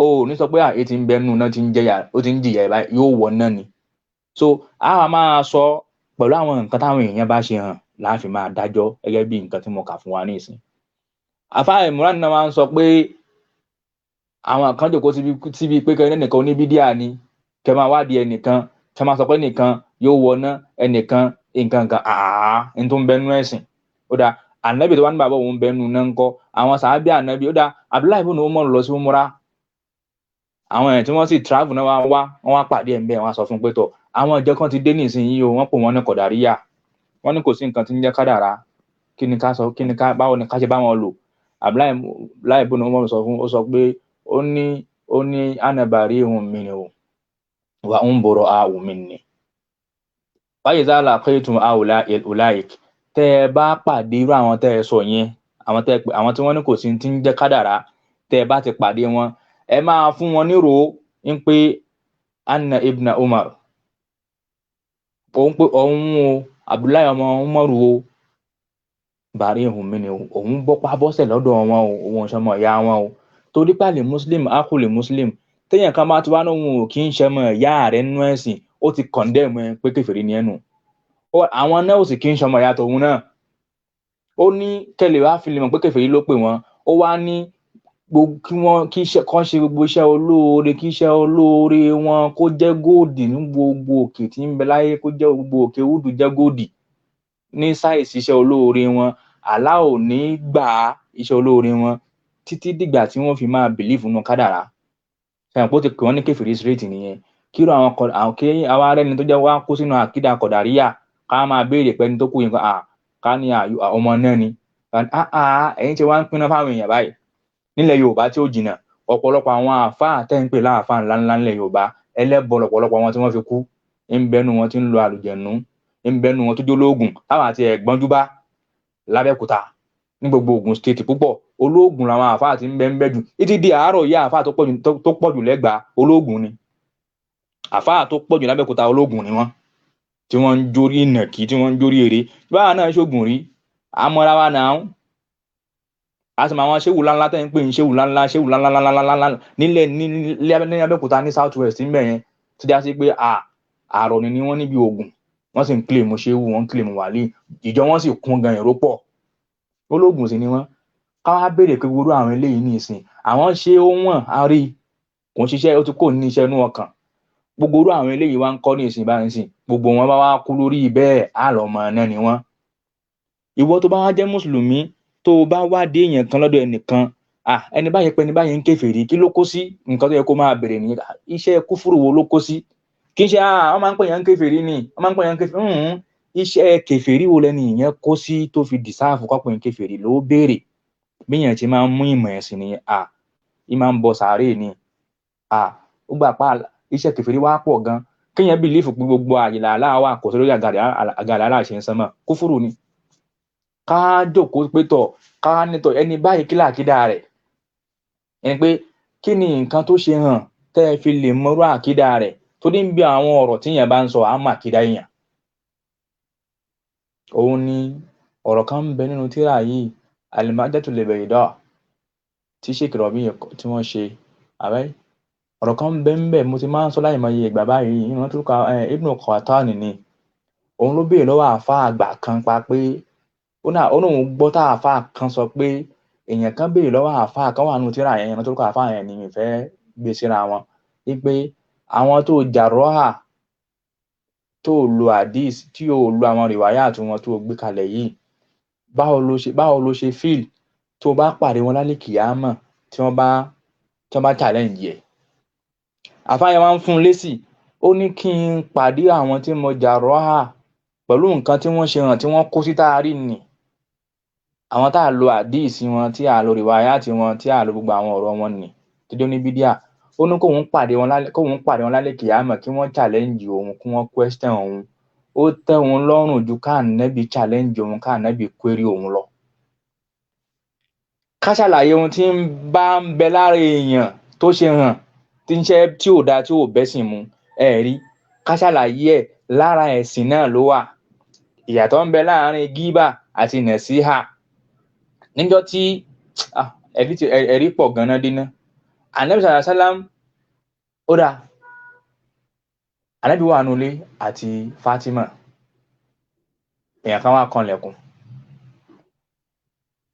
o ní sọ pé èyí tí ń bẹnu náà ti ń jẹyà ó ti ń jìyà ẹ̀ báyìí yóò wọ̀ náà ni. So a máa sọ pẹ̀lú àwọn nǹkan táwọn èèyàn bá ṣe hàn láàfin máa dájọ́ gẹ́gẹ́ bí nǹkan tí mo kà fún wa ní ìsìn. Àfáà Imran náà máa ń sọ pé àwọn kan jòkó síbi pé kẹ́ ẹnìkan oníbídíà ni kẹ́ máa wádìí ẹnìkan kẹ́ máa sọ pé ẹnìkan yóò wọ̀ náà ẹnìkan nǹkan ní tó ń bẹnu ẹ̀sìn. Ó dáa Ànábì tó wá ní bàbá òun bẹnu náà ń kọ́ àwọn sàábì Ànábì. Ó dáa Abdullahi ibn Umar lọ sí umura àwọn èèyàn tí wọ́n sì travel náà wọ́n wá pàdé ẹ̀ ń bẹ̀ wọ́n sọ fún pé tọ̀ àwọn ìjọ kan ti dé nísìnyí o wọ́n pò wọ́n ní kọ̀dàríyà wọ́n ní kò sí nǹkan tí ń jẹ́ kádàrá báwo ni ká ṣe bá wọn lò. Abdullahi ibn Umar ó sọ pé ó ní ana barihun minhu wa hum bura'u minni fa iza laqitum ulaik tẹ́ ẹ bá pàdé irú àwọn tẹ́ ẹ sọ yẹn àwọn tí wọ́n ní kò sí tí ń jẹ́ kádàrá tẹ́ ẹ bá ti pàdé wọn ẹ máa fún wọn nírò ń pé anna ibn Umar òun pé òun o Abdullahi ọmọ Umaru o barihun minni òun bọ́pá bọ́sẹ̀ lọ́dọ̀ wọn o òun ṣọmọ ìyá wọn o torí pàlè muslim akùlè muslim téèyàn kan bá ti wá lóhun ò kí ń ṣọmọ ìyá rẹ̀ nínú ẹ̀sìn ó ti condemn ẹ pé kèfèrí ni ẹnu àwọn náà ò sì kí ń ṣọmọ ìyá tòun náà. Ó ní kẹlẹ̀ wá fi lè mọ̀ pé kèfèrí ló pè wọ́n ó wá ní kí wọ́n ṣe gbogbo iṣẹ́ olóore kí iṣẹ́ olóore wọn kó jẹ́ góòdì ní gbogbo òkè tí ń bẹ láyé kó jẹ́ gbogbo òkè wúdù jẹ́ góòdì ní sáìsì iṣẹ́ olóore wọn Allah ò ní gbà iṣẹ́ olóore wọn títí dìgbà tí wọ́n fi máa bìlífù nínú kádàrá. Ṣàyẹ̀pọ̀ ó ti pè wọ́n ní kèfèrí straight nìyẹn. Kíró àwọn kí àwọn arẹ́ni tó jẹ́ wá kó sínú àkídà kọ̀dàríyà ká máa béèrè pé ẹni tó kú yẹn ká ní ọmọ náà ni ẹ̀yin tí wọ́n ń pinná fáwọn èèyàn báyìí. Nílẹ̀ Yorùbá tí ó jìnnà ọ̀pọ̀lọpọ̀ àwọn àfáà tẹ́ ń pè láàfáà ńláńlá nílẹ̀ Yorùbá ẹlẹ́bọ lọ̀pọ̀lọpọ̀ wọn tí wọ́n fi kú ń bẹnu wọn tí ń lo àlùjẹ̀nú ń bẹnu wọn tó jẹ́ olóògùn táwọn àti ẹ̀gbọ́njú bá lábẹ́òkúta ní gbogbo Ògùn state púpọ̀ olóògùn làwọn àfáà tí ń bẹ jù títí di àárọ̀ yìí àfáà tó pọ̀ jù lẹ́gbàá olóògùn ni àfáà tó pọ̀ jù lábẹ́òkúta olóògùn ni wọ́n tí wọ́n ń jórí ìnàkí tí wọ́n ń jórí èrè báwa náà ṣoògùn rí àmọ́ra wa náà a sì máa wọn ṣéwù ńláńlá tẹ́ ń pè ní ṣéwù ńláńlá nílẹ̀ Abẹ́òkúta ní south west ń bẹ̀ yẹn tó dá sí pé àrọ̀ ni wọ́n níbi Ògùn wọ́n sì ń kílèmù ṣéwù wọ́n ń kílèmù wàlíì ìjọ wọn sì kún gan èrò pọ̀ ológun sì ni wọ́n. Ká wá béèrè pé gbogbo àwọn eléyìí ní ìsìn àwọn ṣé ó wọ̀n á rí kò ń ṣiṣẹ́ ó ti kò ní iṣẹ́ inú ọkàn gbogbo àwọn eléyìí wá ń kọ́ ní ìsìn báyìí sìn gbogbo wọn bá wá kú lórí bẹ́ẹ̀ àlọ́mọ náà ni wọ́n. Ìwọ tó bá wá jẹ́ mùsùlùmí tó o bá wá dé èèyàn kan lọ́dọ̀ ẹnìkan ẹni báyìí pé ẹni báyìí ń kèfèrí kí ló kó sí nǹkan tó yẹ kó máa bèrè ní iṣẹ́ kúfúrú wo ló kó sí kì í ṣe wọ́n máa ń pè yàn kèfèrí ni wọ́n máa ń pè yàn kèfèrí iṣẹ́ kèfèrí wo lẹ́ni ìyẹn kó sí tó fi dìsáàfù kọ́pọ̀ yàn kèfèrí ló béèrè bí yàn ti máa ń mú ìmọ̀ ẹ̀sìn ni ìmọ̀ ń bọ sàárè ni ó gbà pa iṣẹ́ kèfèrí wá pọ̀ gan kéèyàn bìlífù pé gbogbo àyèlà aláwà kò sórí àgàlà aláṣẹ ń sánmọ̀ kúfúrú ni. Ká jókòó pé tọ̀ ká nítọ̀ ẹni báyìí kí làkídà rẹ̀ ẹni pé kí ni nǹkan tó ṣe hàn tẹ́ ẹ fi lè mọrú àkídà rẹ̀ tó ní bí àwọn ọ̀rọ̀ tí èèyàn bá ń sọ àmọ́ àkídà èèyàn. Òun ni ọ̀rọ̀ kan ń bẹ nínú tírà yìí Al-Mahjatul Bayda tí Sheikh Rabi tí wọ́n ṣe ọ̀rọ̀ kan ń bẹ mo ti máa ń sọ láì mọye ìgbà báyìí ìran tó ka Ibn Qahtani ni òun ló béèrè lọ́wọ́ àáfàá àgbà kan pa pé ó lóun gbọ́ tá àáfàá kan sọ pé èèyàn kan béèrè lọ́wọ́ àáfàá kan wà nínú tírà yẹn tó kọ́ àáfàá yẹn ni mi fẹ́ gbé síra wọn wípé àwọn tó jàrọ́hà tó lo hadith tí ò lo àwọn rìwáyà tí wọn tó gbé kalẹ̀ yìí báwo ló ṣe fíìl tó bá pàdé wọn lálẹ́ kìámọ̀ tí wọ́n bá challenge ẹ̀. àáfàá yẹn wá ń fún un lésì ó ní kí n pàdé àwọn tí mo jàrọ́hà pẹ̀lú nǹkan tí wọ́n ṣe hàn tí wọ́n kó sí táàrí nì àwọn tá a lo hadith wọn tí a lo rìwáyà tí wọn tí a lo gbogbo àwọn ọ̀rọ̀ wọn nì tó dé ní bídíà ó ní kóun pàdé wọn lálẹ́ kìámọ̀ kí wọ́n challenge òun kí wọ́n question òun ó tẹ́ òun lọ́rùn ju káànẹ́bì challenge òun káànẹ́bì query òun lọ. ká ṣàlàyé ohun tí ń bá ń bẹ lára èèyàn tó ṣe hàn tí ń ṣe tí ò dáa tí ò bẹ́sìn mu rí ká ṣàlàyé ẹ̀ lára ẹ̀sìn náà ló wà. ìyàtọ̀ ń bẹ láàrin gíbà àti nẹ̀síhà níjọ́ tí ẹ̀rí pọ̀ ganan dínà ànábì sàlá sálám ó dà ànábì wà nulẹ̀ àti Fátímà èèyàn kan wá kanlẹ̀kùn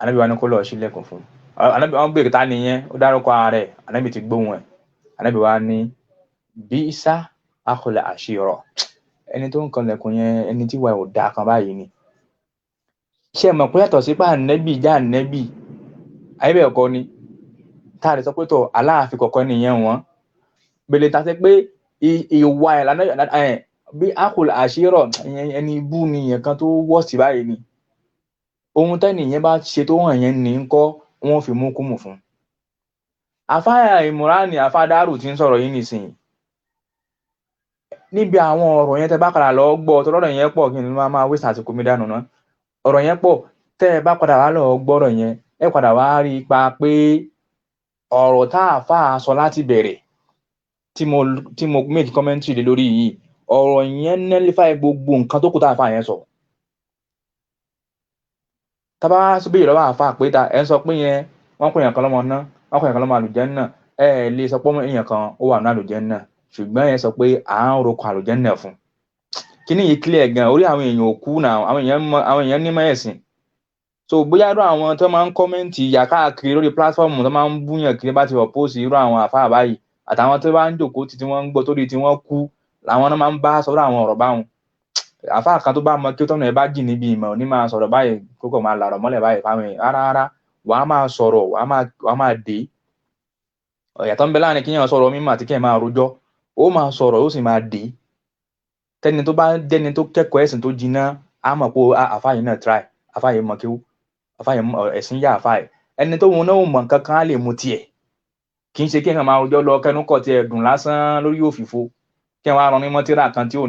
ànábì wá ní kó lọ ṣílẹ̀kùn fún ànábì wọn béèrè ta nìyẹn ó dárúkọ ara ẹ̀ ànábì ti gbóhùn ẹ̀ ànábì wá ní bísà akhul ashira ẹni tó ń kanlẹ̀kùn yẹn ẹni tí wà ò dáa kan báyìí ni. ṣé ẹ mọ̀ pé yàtọ̀ sí pé ànábì já ànábì ayébẹ̀ ọkọ ni tá a lè sọ pé tọ̀ aláàfin kọ̀ọ̀kan nìyẹn wọ́n bèlè ta sí pé ìwà ẹ̀ bí akhul ashira ẹni ibú ni yẹn kan tó wọ́ọ̀sì báyìí ni ohun tẹ́nìyẹn bá ṣe tó hàn yẹn ní ń kọ́ wọ́n fi mú kúmù fún. àfáà ìmúránì àfáà dárù tí ń sọ̀rọ̀ yìí nìsín níbi àwọn ọ̀rọ̀ yẹn tẹ́ bá padà lọ gbọ́ tó lọ́rọ̀ yẹn pọ̀ kí ni máa wé sàtìkú mi dànù ná ọ̀rọ̀ yẹn pọ̀ tẹ́ ẹ bá padà wá lọ gbọ́rọ̀ yẹn ẹ padà wá rí ipa pé ọ̀rọ̀ tá àfáà sọ láti bẹ̀rẹ̀ tí mo make commentary lé lórí yìí ọ̀rọ̀ yẹn nullify gbogbo nǹkan tó kù tá àfáà yẹn sọ. tábà béèrè lọ́wọ́ àfáà pé ẹ ń sọ pé yẹn wọ́n pè èèyàn kan lọ́mọ ná wọ́n pè èèyàn kan lọ́mọ àlùjánnà ẹ lè sọ pé èèyàn kan ó wà ní àlùjánnà ṣùgbọ́n ẹ sọ pé à ń roko àlùjánnà fún. kíní yìí clear gan orí àwọn èèyàn ò kú náà àwọn èèyàn ní mọ́ ẹ̀sìn. so bóyá irú àwọn tó máa ń kọ́mẹ́ǹtì ìyà káàkiri lórí platform tó máa ń búyàn kiri bá ti oppose irú àwọn àfáà báyìí àtàwọn tó bá ń jòkó tí wọ́n ń gbọ́ torí tí wọ́n kú làwọn náà máa ń bá sọ̀rọ̀ àwọn ọ̀rọ̀ báwọn. àfáà kan tó bá mọ kí ó tọ́nà ẹ bá jì níbi ìmọ̀ ò ní máa sọ̀rọ̀ báyìí kókò máa làrọ̀ mọ́lẹ̀ báyìí fáwọn rárá wàá máa sọ̀rọ̀ wàá máa dé ìyàtọ̀ ń bẹ láàrin kíyàn sọ̀rọ̀ mímọ̀ àti kíyàn máa rojọ́ ó máa sọ̀rọ̀ ó sì máa dé tẹ́ni tó bá jẹ́ni tó kẹ́kọ̀ọ́ ẹ̀sìn tó jiná á mọ̀ pé àfáà yìí náà try àfáà yìí mọ̀ kíw àfáà yìí ẹ̀sìn yá àfáà yìí ẹni tó wọn náà mọ̀ nǹkan kan á lè mú tiẹ̀ kì í ṣe kíyàn máa rojọ́ lọ kẹnu kọ̀ tiẹ̀ dùn lásán lórí òfìfo kíyàn wá ran ní mọ́tírà kan tí ò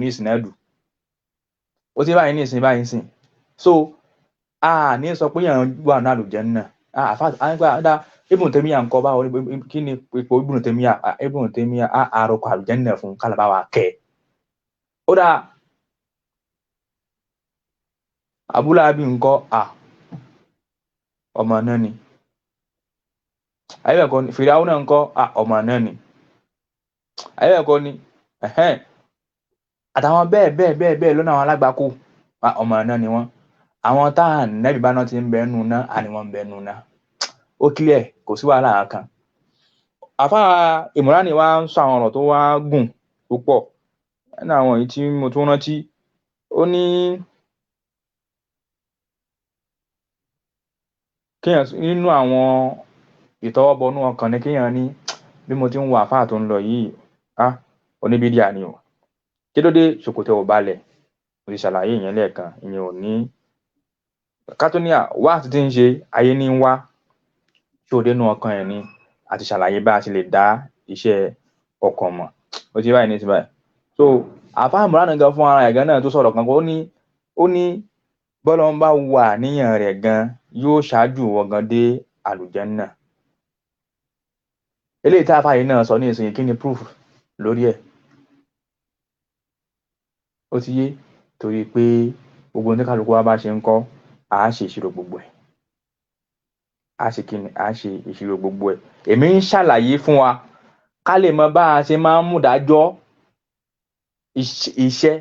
ní ìsìnẹ́dù ó ti báyìí ní ìsìn báyìí sìn so a ní sọ pé yàn wà ní àlùjánnà àfáà Ibn Taymiyyah ń kọ́ báwo kí ni ipò Ibn Taymiyyah àròkọ àlùjánnà fún kálàbá wa kẹ́ ó dá Abu Lahab ń kọ́ ọmọ náà ni ayébẹ̀kọ́ ni Fìráúnà ń kọ́ ọmọ náà ni ayébẹ̀kọ́ ni àtàwọn bẹ́ẹ̀ lọ́nà àwọn alágbàkú ọmọ náà ni wọ́n àwọn táà nẹ́bí bá náà ti ń bẹ́ẹ̀nù náà àni wọ́n ń bẹ́ẹ̀nù náà ó clear kò sí wàhálà kan. àfáà Ìmúránì wá ń sọ àwọn ọ̀rọ̀ tó wá gùn púpọ̀ nínú àwọn èyí tí mo tún rántí ó ní kéèyàn nínú àwọn ìtọwọ́bọnú ọkàn ní kéèyàn ní bí mo ti ń wo àfáà tó ń lọ yìí oníbídíà ni o kí ló dé ṣòkòtò ò balẹ̀ mo ti ṣàlàyé ìyẹn lẹ́ẹ̀kan ìyẹn ò ní kátóníà wá àti tí ń ṣe ayé ní wá tí ó dénú ọkàn ẹ̀ ni àti ṣàlàyé bá a ṣe lè dá iṣẹ́ ọkàn mọ̀ ó ti báyìí ní ti báyìí. so àfáà Ìmúránì gan fún ara ẹ̀ gan náà tó sọ̀rọ̀ kan ó ní bọ́lá ń bá wà níyàn rẹ̀ gan yóò ṣáájú wọn gan dé àlùjánnà. eléyìí tá àfáà yìí náà sọ ní ìsìn kí ni proof lórí ẹ̀ ó ti yé torí pé gbogbo oníkálukú wa bá ṣe ń kọ́ àá ṣe ìṣirò gbogbo ẹ̀ a ṣe kíni a ṣe ìṣirò gbogbo ẹ̀ èmi ń ṣàlàyé fún wa ká lè mọ bá a ṣe máa ń mú dájọ́ iṣẹ́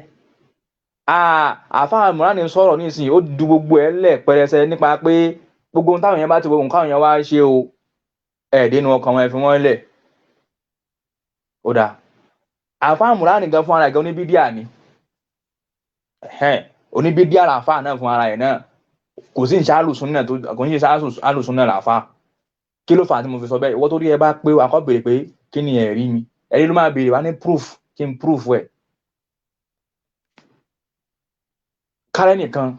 àfáà Mùránì sọ̀rọ̀ nísìnyí ó du gbogbo ẹ̀ lẹ̀ pẹrẹsẹ nípa pé gbogbo ohun táwọn èèyàn bá ti gbogbo nǹkan èèyàn wá ṣe o ẹ̀ẹ́dínú ọkàn wọn ẹ̀ fi wọ́n lẹ̀ ó dáa àfáà Mùránì gan fún ara ẹ̀ gan oníbídíà ni oníbídíà làfáà náà fún ara ẹ̀ náà kò sí ìṣe alùsùnnà tó kò ní ṣe alùsùnnà làfáà kí ló fà á tí mo fi sọ bẹ́ẹ̀ ìwọ tó rí ẹ bá pé akọ́ béèrè pé kí ni ẹ̀rí mi ẹ̀rí ló máa béèrè wá ní proof kí n proof ẹ̀ kárẹ́ nìkan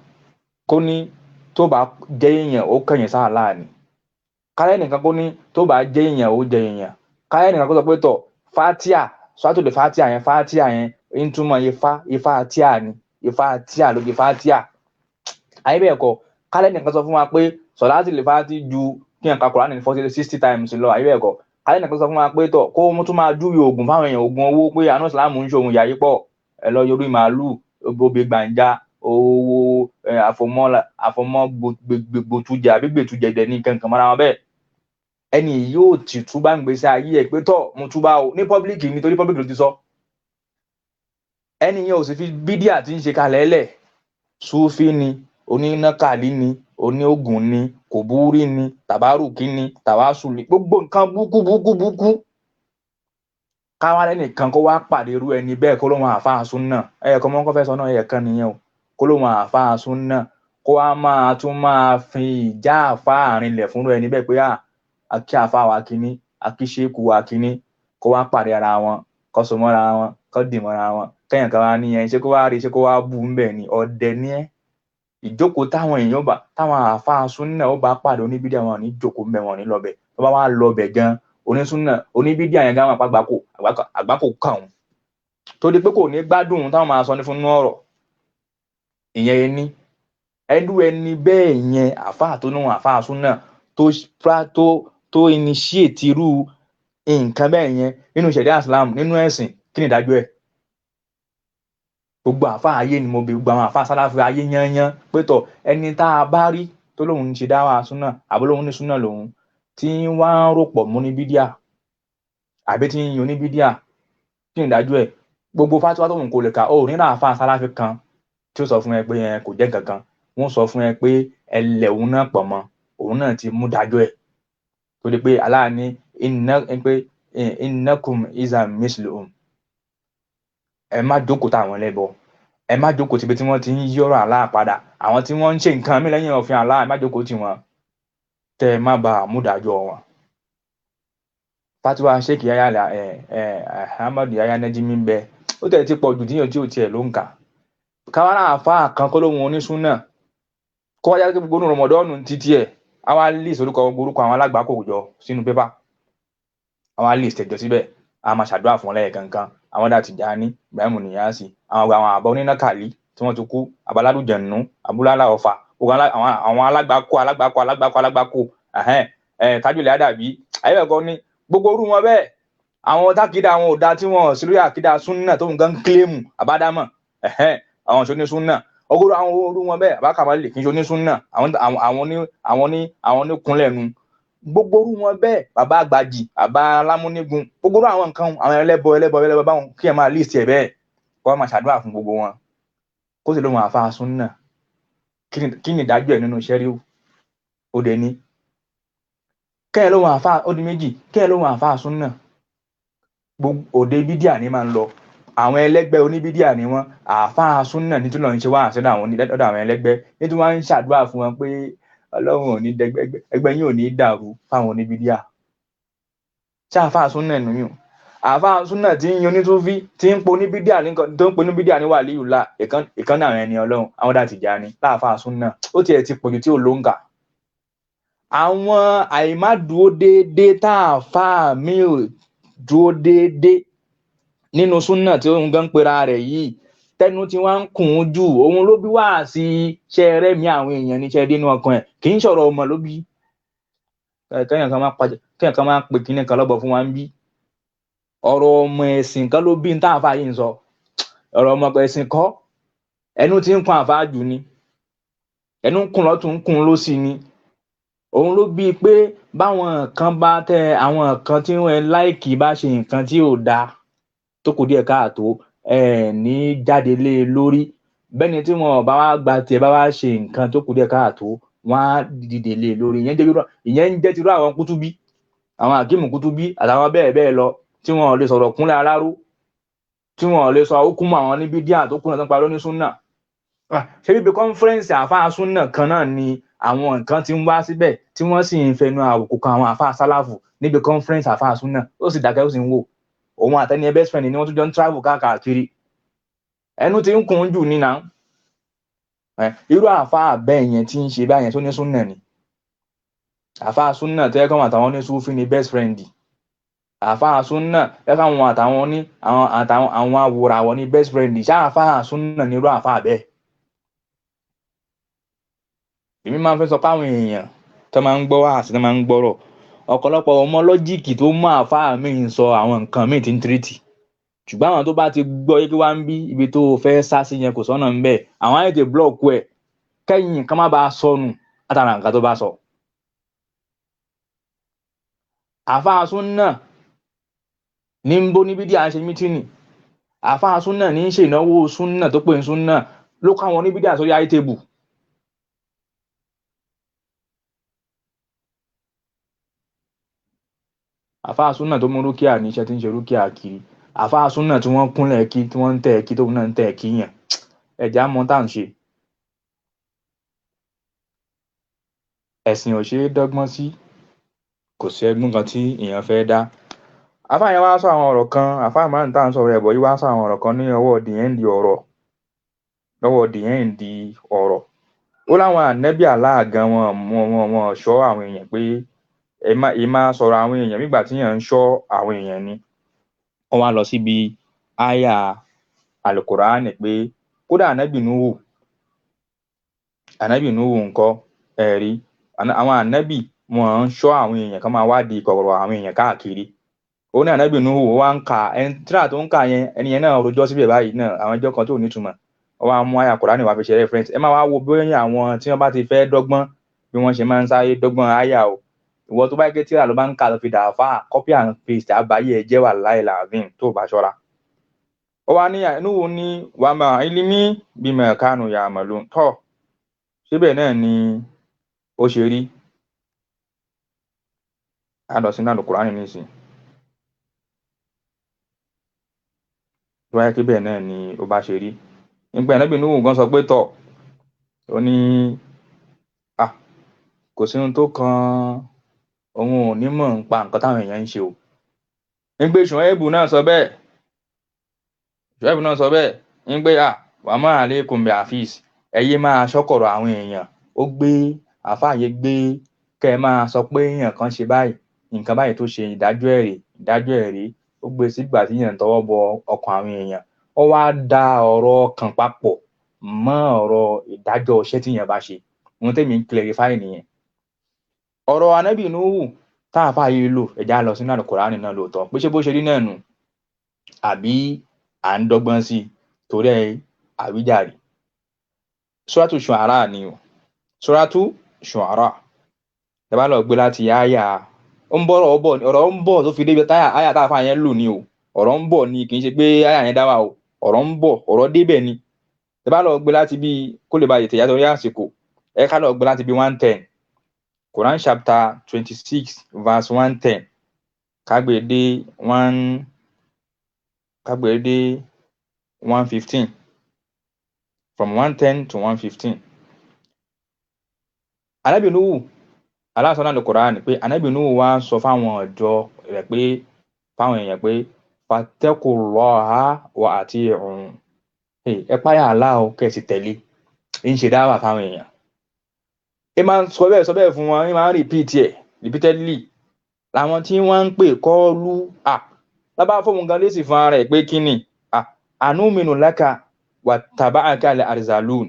kó ní tó bá jẹ́ èèyàn ó kẹ̀yìn sáà láàánú kárẹ́ nìkan kó ní tó bá jẹ́ èèyàn ó jẹ èèyàn kárẹ́ nìkan kó sọ pé tọ̀ fatia sọ́tòlè fatia yẹn ń túmọ̀ ifá tíà ni ifá tíà ló di fatia ayé bẹ́ẹ̀ kọ́ kárẹ́ nìkan sọ fún wa pé sọ̀láàtì lè fati ju kí n ka Kùránì 60 times lọ ayé bẹ́ẹ̀ kọ́ kárẹ́ nìkan sọ fún wa pé tọ̀ kó mú tún máa júwe oògùn fáwọn èèyàn oògùn owó pé àánú ìsìlámù ń ṣòwò yàyí pọ̀ ẹ lọ yorí màálù obì gbàǹjà owó àfọmọ́ gbòtújẹ àbí gbètújẹdẹ ní kankan mọ́ra wọn bẹ́ẹ̀ ẹni yóò ti túbá ń gbèsè ayé ẹ̀ pé tọ̀ mo túbá o ní pọ́blíkì nítorí pọ́blíkì ló ti sọ ẹni yẹn ò sì fi bídíà tí ń ṣe kalẹ̀ lẹ̀ súfì ni onínákàlí ni oníògùn ni kòbúrí ni tàbárùkí ni tàwásùlì gbogbo nǹkan búkú káwá lẹ́nìkan kó wá pàdé irú ẹni bẹ́ẹ̀ kó ló wọn àfáà súnnà ẹ̀yẹ̀kan mọ́ kọ́ fẹ́ sọ náà ẹ̀yẹ̀kan nìyẹn o kó ló wọn àfáà súnnà kó wá máa tún máa fi ìjà àfáà rinlẹ̀ fún ẹni bẹ́ẹ̀ pé àkí àfáà wa kínní àkí ṣéèkù wa kínní kó wá pàdé ara wọn kó so mọ́ra wọn kó dì mọ́ra wọn kẹ́yìn kan wá níyẹn ṣé kó wá rí ṣé kó wá bù ń bẹ̀ ni ọ̀dẹ ní ẹ́ ìjókòó táwọn èèyàn bá táwọn àfáà súnnà ó bá pàdé oníbídíà wọn ní jókòó ń bẹ̀ wọn ní lọ́bẹ̀ tó bá wá lọ́bẹ̀ gan onísúnnà oníbídíà yẹn gan máa pa àgbákò kàn wọn tó di pé kò ní gbádùn táwọn máa sọ ní fún ọ̀rọ̀ ìyẹn ẹni bẹ́ẹ̀ yẹn àfáà tó níwọn àfáà súnnà tó initiate irú nǹkan bẹ́ẹ̀ yẹn nínú ṣẹ̀ríà Islam nínú ẹ̀sìn kí ni ìdájọ́ ẹ̀ gbogbo àfáà ayé ni mo bí gbogbo àwọn àfáà sálàfí ayé yányán pé tọ̀ ẹni tá a bá rí tó lóun ṣe dáwà súnnà àbó lóun ní súnnà lòun tí wọ́n á rò pọ̀ mú ní bídíà àbí tí ń yan ní bídíà kí ni ìdájọ́ ẹ̀ gbogbo fatiwa tóun kò lè kà ó nínú àfáà sálàfí kan tí ó sọ fún ẹ pé kò jẹ́ kankan wọ́n sọ fún ẹ pé ẹlẹ̀ òun náà pọ̀ mọ́ òun náà ti mú dájọ́ ẹ̀ tó di pé aláàní innakum iza misluhum ẹ má jókòó táwọn ẹlẹ́bọ ẹ má jókòó síbi tí wọ́n ti ń yí ọ̀rọ̀ Allah padà àwọn tí wọ́n ń ṣe nǹkan mí lẹ́yìn òfin Allah ẹ má jókòó tì wọ́n tẹ́ ẹ má ba àmúdájọ́ wọn. fatiwa sheikh yaya ahmad yaya najimi ń bẹ ó tẹ̀ ti pọ̀ jù díyàn tí ò tiẹ̀ ló ń kà káwọn àáfàá kan kọ́ lóhun onísúnnà kó wáyé pé gbogbo rọmọdọ́ọ̀nù títí ẹ̀ àwa list orúkọ àwọn alágbàákò jọ sínú pépà àwa list ẹ̀jọ síbẹ̀ a máa ṣàdúrà fún ọlẹ́yẹ kankan àwọn dà Tìjàní Ibrahim Niyasi àwọn àbá onínákàlí tí wọ́n ti kú abaládùjẹ̀nù abúlálà ọ̀fà àwọn alágbàákò tájúlẹ̀ àdàbí ayébẹ̀kọ́ ní gbogbo orú wọn bẹ́ẹ̀ àwọn tákìdá àwọn òdá tí wọ́n sí lórí àkìdá súnnà tó ń gan kílèmù àbádámọ̀ àwọn ṣo ní súnnà ọgọ́rọ̀ àwọn orú wọn bẹ́ẹ̀ àbákàmálè kí n ṣo ní súnnà àwọn ní kúnlẹ̀nu gbogbo orú wọn bẹ́ẹ̀ bàbá àgbàjì bàbá alámúnígun gbogbo orú àwọn nǹkan àwọn ẹlẹ́bọ báwọn kí ẹ máa list ẹ̀ bẹ́ẹ̀ kó wá máa ṣàdúrà fún gbogbo wọn kó sì lóhun àfáà súnnà kí ni ìdájọ́ ẹ̀ nínú ṣẹ́ríù ó dé ní kẹ́ẹ̀ lóhun àfáà ó di méjì kẹ́ẹ̀ lóhun àfáà súnnà gbogbo òde bídíà ní máa ń lọ àwọn ẹlẹ́gbẹ́ oníbídíà ni wọ́n àfáà súnnà ní tó lọ ń ṣe wá àṣẹ́dá àwọn onídẹ́dọ̀ àwọn ẹlẹ́gbẹ́ ní tí wọ́n ń ṣàdúrà fún wọn pé ọlọ́run ò ní ẹgbẹ́ yín ò ní dàrú fáwọn oníbídíà ṣé àfáà súnnà nìyẹn àfáà súnnà tí ń yan onítúfí tí ń po oníbídíà tó ń po oníbídíà ní wàlíùlá ìkan náà ẹni ọlọ́run àwọn dà Tìjàní láàfáà súnnà ó tiẹ̀ ti pọ̀jù tí ò ló ń kà àwọn àìmádúró déédéé tá àfáà mi ò dúró déédéé nínú súnnà tí òun gan pera rẹ̀ yìí tẹnu tí wọ́n ń kùn ún jù òun ló bí wá sí ṣẹ́rẹ́ mi àwọn èèyàn níṣẹ́ dínú ọkàn ẹ̀ kì í ṣọ̀rọ̀ ọmọ ló bí kéèyàn kan máa pè kíní kan lọ́bọ̀ fún wa ń bí ọ̀rọ̀ ọmọ ẹ̀sìn kan ló bí ń tá àfáà yìí ń sọ ọ̀rọ̀ ọmọ ẹ̀sìn kọ́ ẹnu tí ń kun àfáà jù ni ẹnu ń kun lọ́tún ń kun lósì ni òun ló bí pé báwọn kan bá tẹ àwọn kan tí wọ́n láìkì bá ṣe nǹkan tí ò dáa tó kù díẹ̀ káàtó ní jáde lé lórí bẹ́ni tí wọn bá wá gba tiẹ̀ bá wá ṣe nǹkan tó kù díẹ̀ káàtó wọ́n á dìde lé lórí. Ìyẹn ń jẹ́ tirú àwọn Kútúbí, àwọn Àkímù Kútúbí àtàwọn bẹ́ẹ̀ bẹ́ẹ̀ lọ tí wọn lè sọ̀rọ̀ kúnlẹ̀ aláró, tí wọn lè sọ okùn àwọn níbi díà tó kúnlẹ̀ tó ń parí ní súnà. Ṣé bíbi kọ́nfẹ́rẹ́nsì àfáà súnà kan náà ni àwọn nǹkan ti ń wá síbẹ̀ tí wọ́n sì ń fẹnu àwòkù kan àwọn àfáà sálàfù níbi kọ́nfẹ́rẹ́nsì àfáà súnà, ó sì dákẹ́ ó sì ń wò. Òun àtẹni best friend ni wọ́n tún jọ ń travel káàkiri. Ẹnu ti ń kùn jù ní náà. Irú àfáà bẹ́ẹ̀ yẹn tí ń ṣe báyẹn tó ní súnà ni. Àfáà súnà tẹ́ kọ́ àtàwọn ní Súfí ni best friend. Àfáà súnà tẹ́ kọ́ àtàwọn ní àwọn àwòràwọ̀ ní best friend. Ṣá àfáà súnà ni irú àfáà bẹ́ẹ̀. Èmi máa ń fẹ́ sọ pé àwọn èèyàn tó máa ń gbọ́ wá àti tó máa ń gbọ́rọ̀ ọ̀pọ̀lọpọ̀ ọmọ lọ́jíìkì tó mọ àfáà mi ń sọ àwọn nǹkan míì tí ń tírìtì, ṣùgbọ́n àwọn tó bá ti gbọ́ yé kí wá ń bí ibi tó fẹ́ sá sí yẹn kò sọ́nà ń bẹ̀, àwọn àyètè blọọkù ẹ̀ kẹ́yìn kan má bàa sọnù látara nǹkan tó bá sọ. Àfáà súnà ní ń bó níbi díà ń ṣe mítìnì, àfáà súnà ní ń ṣe ìnáwó súnà tó pè ń súnà ló káwọn níbi díà sórí àyètèbù. Àfáà súnà tó mú rúkìá ní iṣẹ́ tí ń ṣe rúkìá kiri, àfáà súnà tí wọ́n kúnlẹ̀ kí tí wọ́n ń tẹ̀ kí tóun náà ń tẹ̀ kí yàn, ẹ̀já mọ́ tá à ń ṣe. Ẹ̀sìn ò ṣe é dọ́gbọ́n sí, kò sí ẹgbọ́n kan tí èèyàn fẹ́ dá. Àfáà yẹn wá sọ àwọn ọ̀rọ̀ kan, àfáà máa ń tà ń sọ̀rọ̀ ẹ̀bọ̀ yìí wá sọ àwọn ọ̀rọ̀ kan ní ọwọ́ the end ọ̀rọ̀. Ó láwọn ànẹ́bí Allah gan wọn ṣọ́ àwọn èèyàn pé ẹ máa sọ̀rọ̀ àwọn èèyàn nígbà tí èèyàn ń ṣọ́ àwọn èèyàn ni. Wọ́n wá lọ síbi àyà Al-Qur'ani pé kódà ànẹ́bì Núhù ńkọ́ ẹ̀rí àwọn ànẹ́bì wọn ń ṣọ́ àwọn èèyàn kan máa wádìí kọ̀rọ̀ àwọn èèyàn káàkiri. Ó ní ànẹ́bì Núhù ó wá ń ka tíra tó ń kà yẹn ẹni yẹn náà rojọ́ síbẹ̀ báyìí náà àwọn ẹjọ́ kan tó nítumọ̀. Wọ́n wá mú àyà Qur'ani wá fi ṣe reference. Ẹ máa wá wo bóyá àwọn tí wọ́n bá ti fẹ́ dọ́gbọ́n bí wọ́n ṣe máa ń sáré dọ́gbọ́n àyà o. Ìwọ tó bá yẹ kí tíra ló bá ń kà lọ fi dà fáà copy and paste àbáyé ẹ jẹ́ wallahi lazim tó bá ṣọ́ra. Ó wá ní Núhù ní wa ma ilmi bima kanu ya'malun tọ́ síbẹ̀ náà ni ó ṣe rí. A lọ sínú Al-Qur'ani nísìn. Tó bá yẹ kí bẹ́ẹ̀ náà ni ó bá ṣe rí. Nígbà Ànábì Núhù gan sọ pé tọ̀ ó ní kò sí ohun tó kan òun ò ní mọ̀ ń pa nǹkan táwọn èèyàn ń ṣe o. Nígbà Ṣuaibu náà sọ bẹ́ẹ̀ nígbà wa ma alaykum bi hafiz ẹyẹ máa ṣọ́kọ̀rọ̀ àwọn èèyàn. Ó gbé àfáàyè gbé kẹ́ ẹ máa sọ pé èèyàn kan ṣe báyìí nǹkan báyìí tó ṣe ìdájọ́ ẹ̀rí ó gbé sígbà tí èèyàn tọwọ́ bọ ọkàn àwọn èèyàn. Ó wá da ọ̀rọ̀ ọkàn papọ̀ mọ́ ọ̀rọ̀ ìdájọ́ iṣẹ́ tí èèyàn bá ṣe. Ohun tèmi ń clarify nìyẹn. Ọ̀rọ̀ Ànábì Núhù táàfáà yìí lò ẹ̀já lọ sínú Al-Qur'ani náà lóòótọ́ pé ṣé bó ṣe rí náà nù àbí à ń dọ́gbọ́n sí torí àwíjàre. Suratu Shu'ara ni o. Suratu Shu'ara. Ẹ bá lọ gbé láti àyà ọ̀rọ̀ ń bọ̀ tó fi débi àyà táàfáà yẹn lò ní o. Ọ̀rọ̀ ń bọ̀ ni kì í ṣe pé àyà yẹn dá wà o. Ọ̀rọ̀ ń bọ̀ ọ̀rọ̀ débẹ̀ ni. Ẹ bá lọ gbé láti bí kó lè bá yètè yàtọ̀ rí àsìkò. Ẹ ká lọ gbé láti bí 110. Quran chapter 26 verse 110. Kágbé dé 115. From 110 to 115. Ànábì Núhù Allah sọ nínú Quran pé Ànábì Núhù wá sọ fáwọn ọ̀dọ́ rẹ̀ pé fáwọn èèyàn pé fattaqullaha wa ati'un. Ẹ páyà Allah o kẹ́ sì tẹ̀lé. ń ṣe dáwà fáwọn èèyàn. Ẹ máa ń sọ bẹ́ẹ̀ fún wọn, ẹ máa ń repeatedly làwọn tí wọ́n ń pè kọ́ọ́lù lábá fóun gan lésì fún ara ẹ̀ pé kí ni anuminu laka wa taba'aka al-arzalun.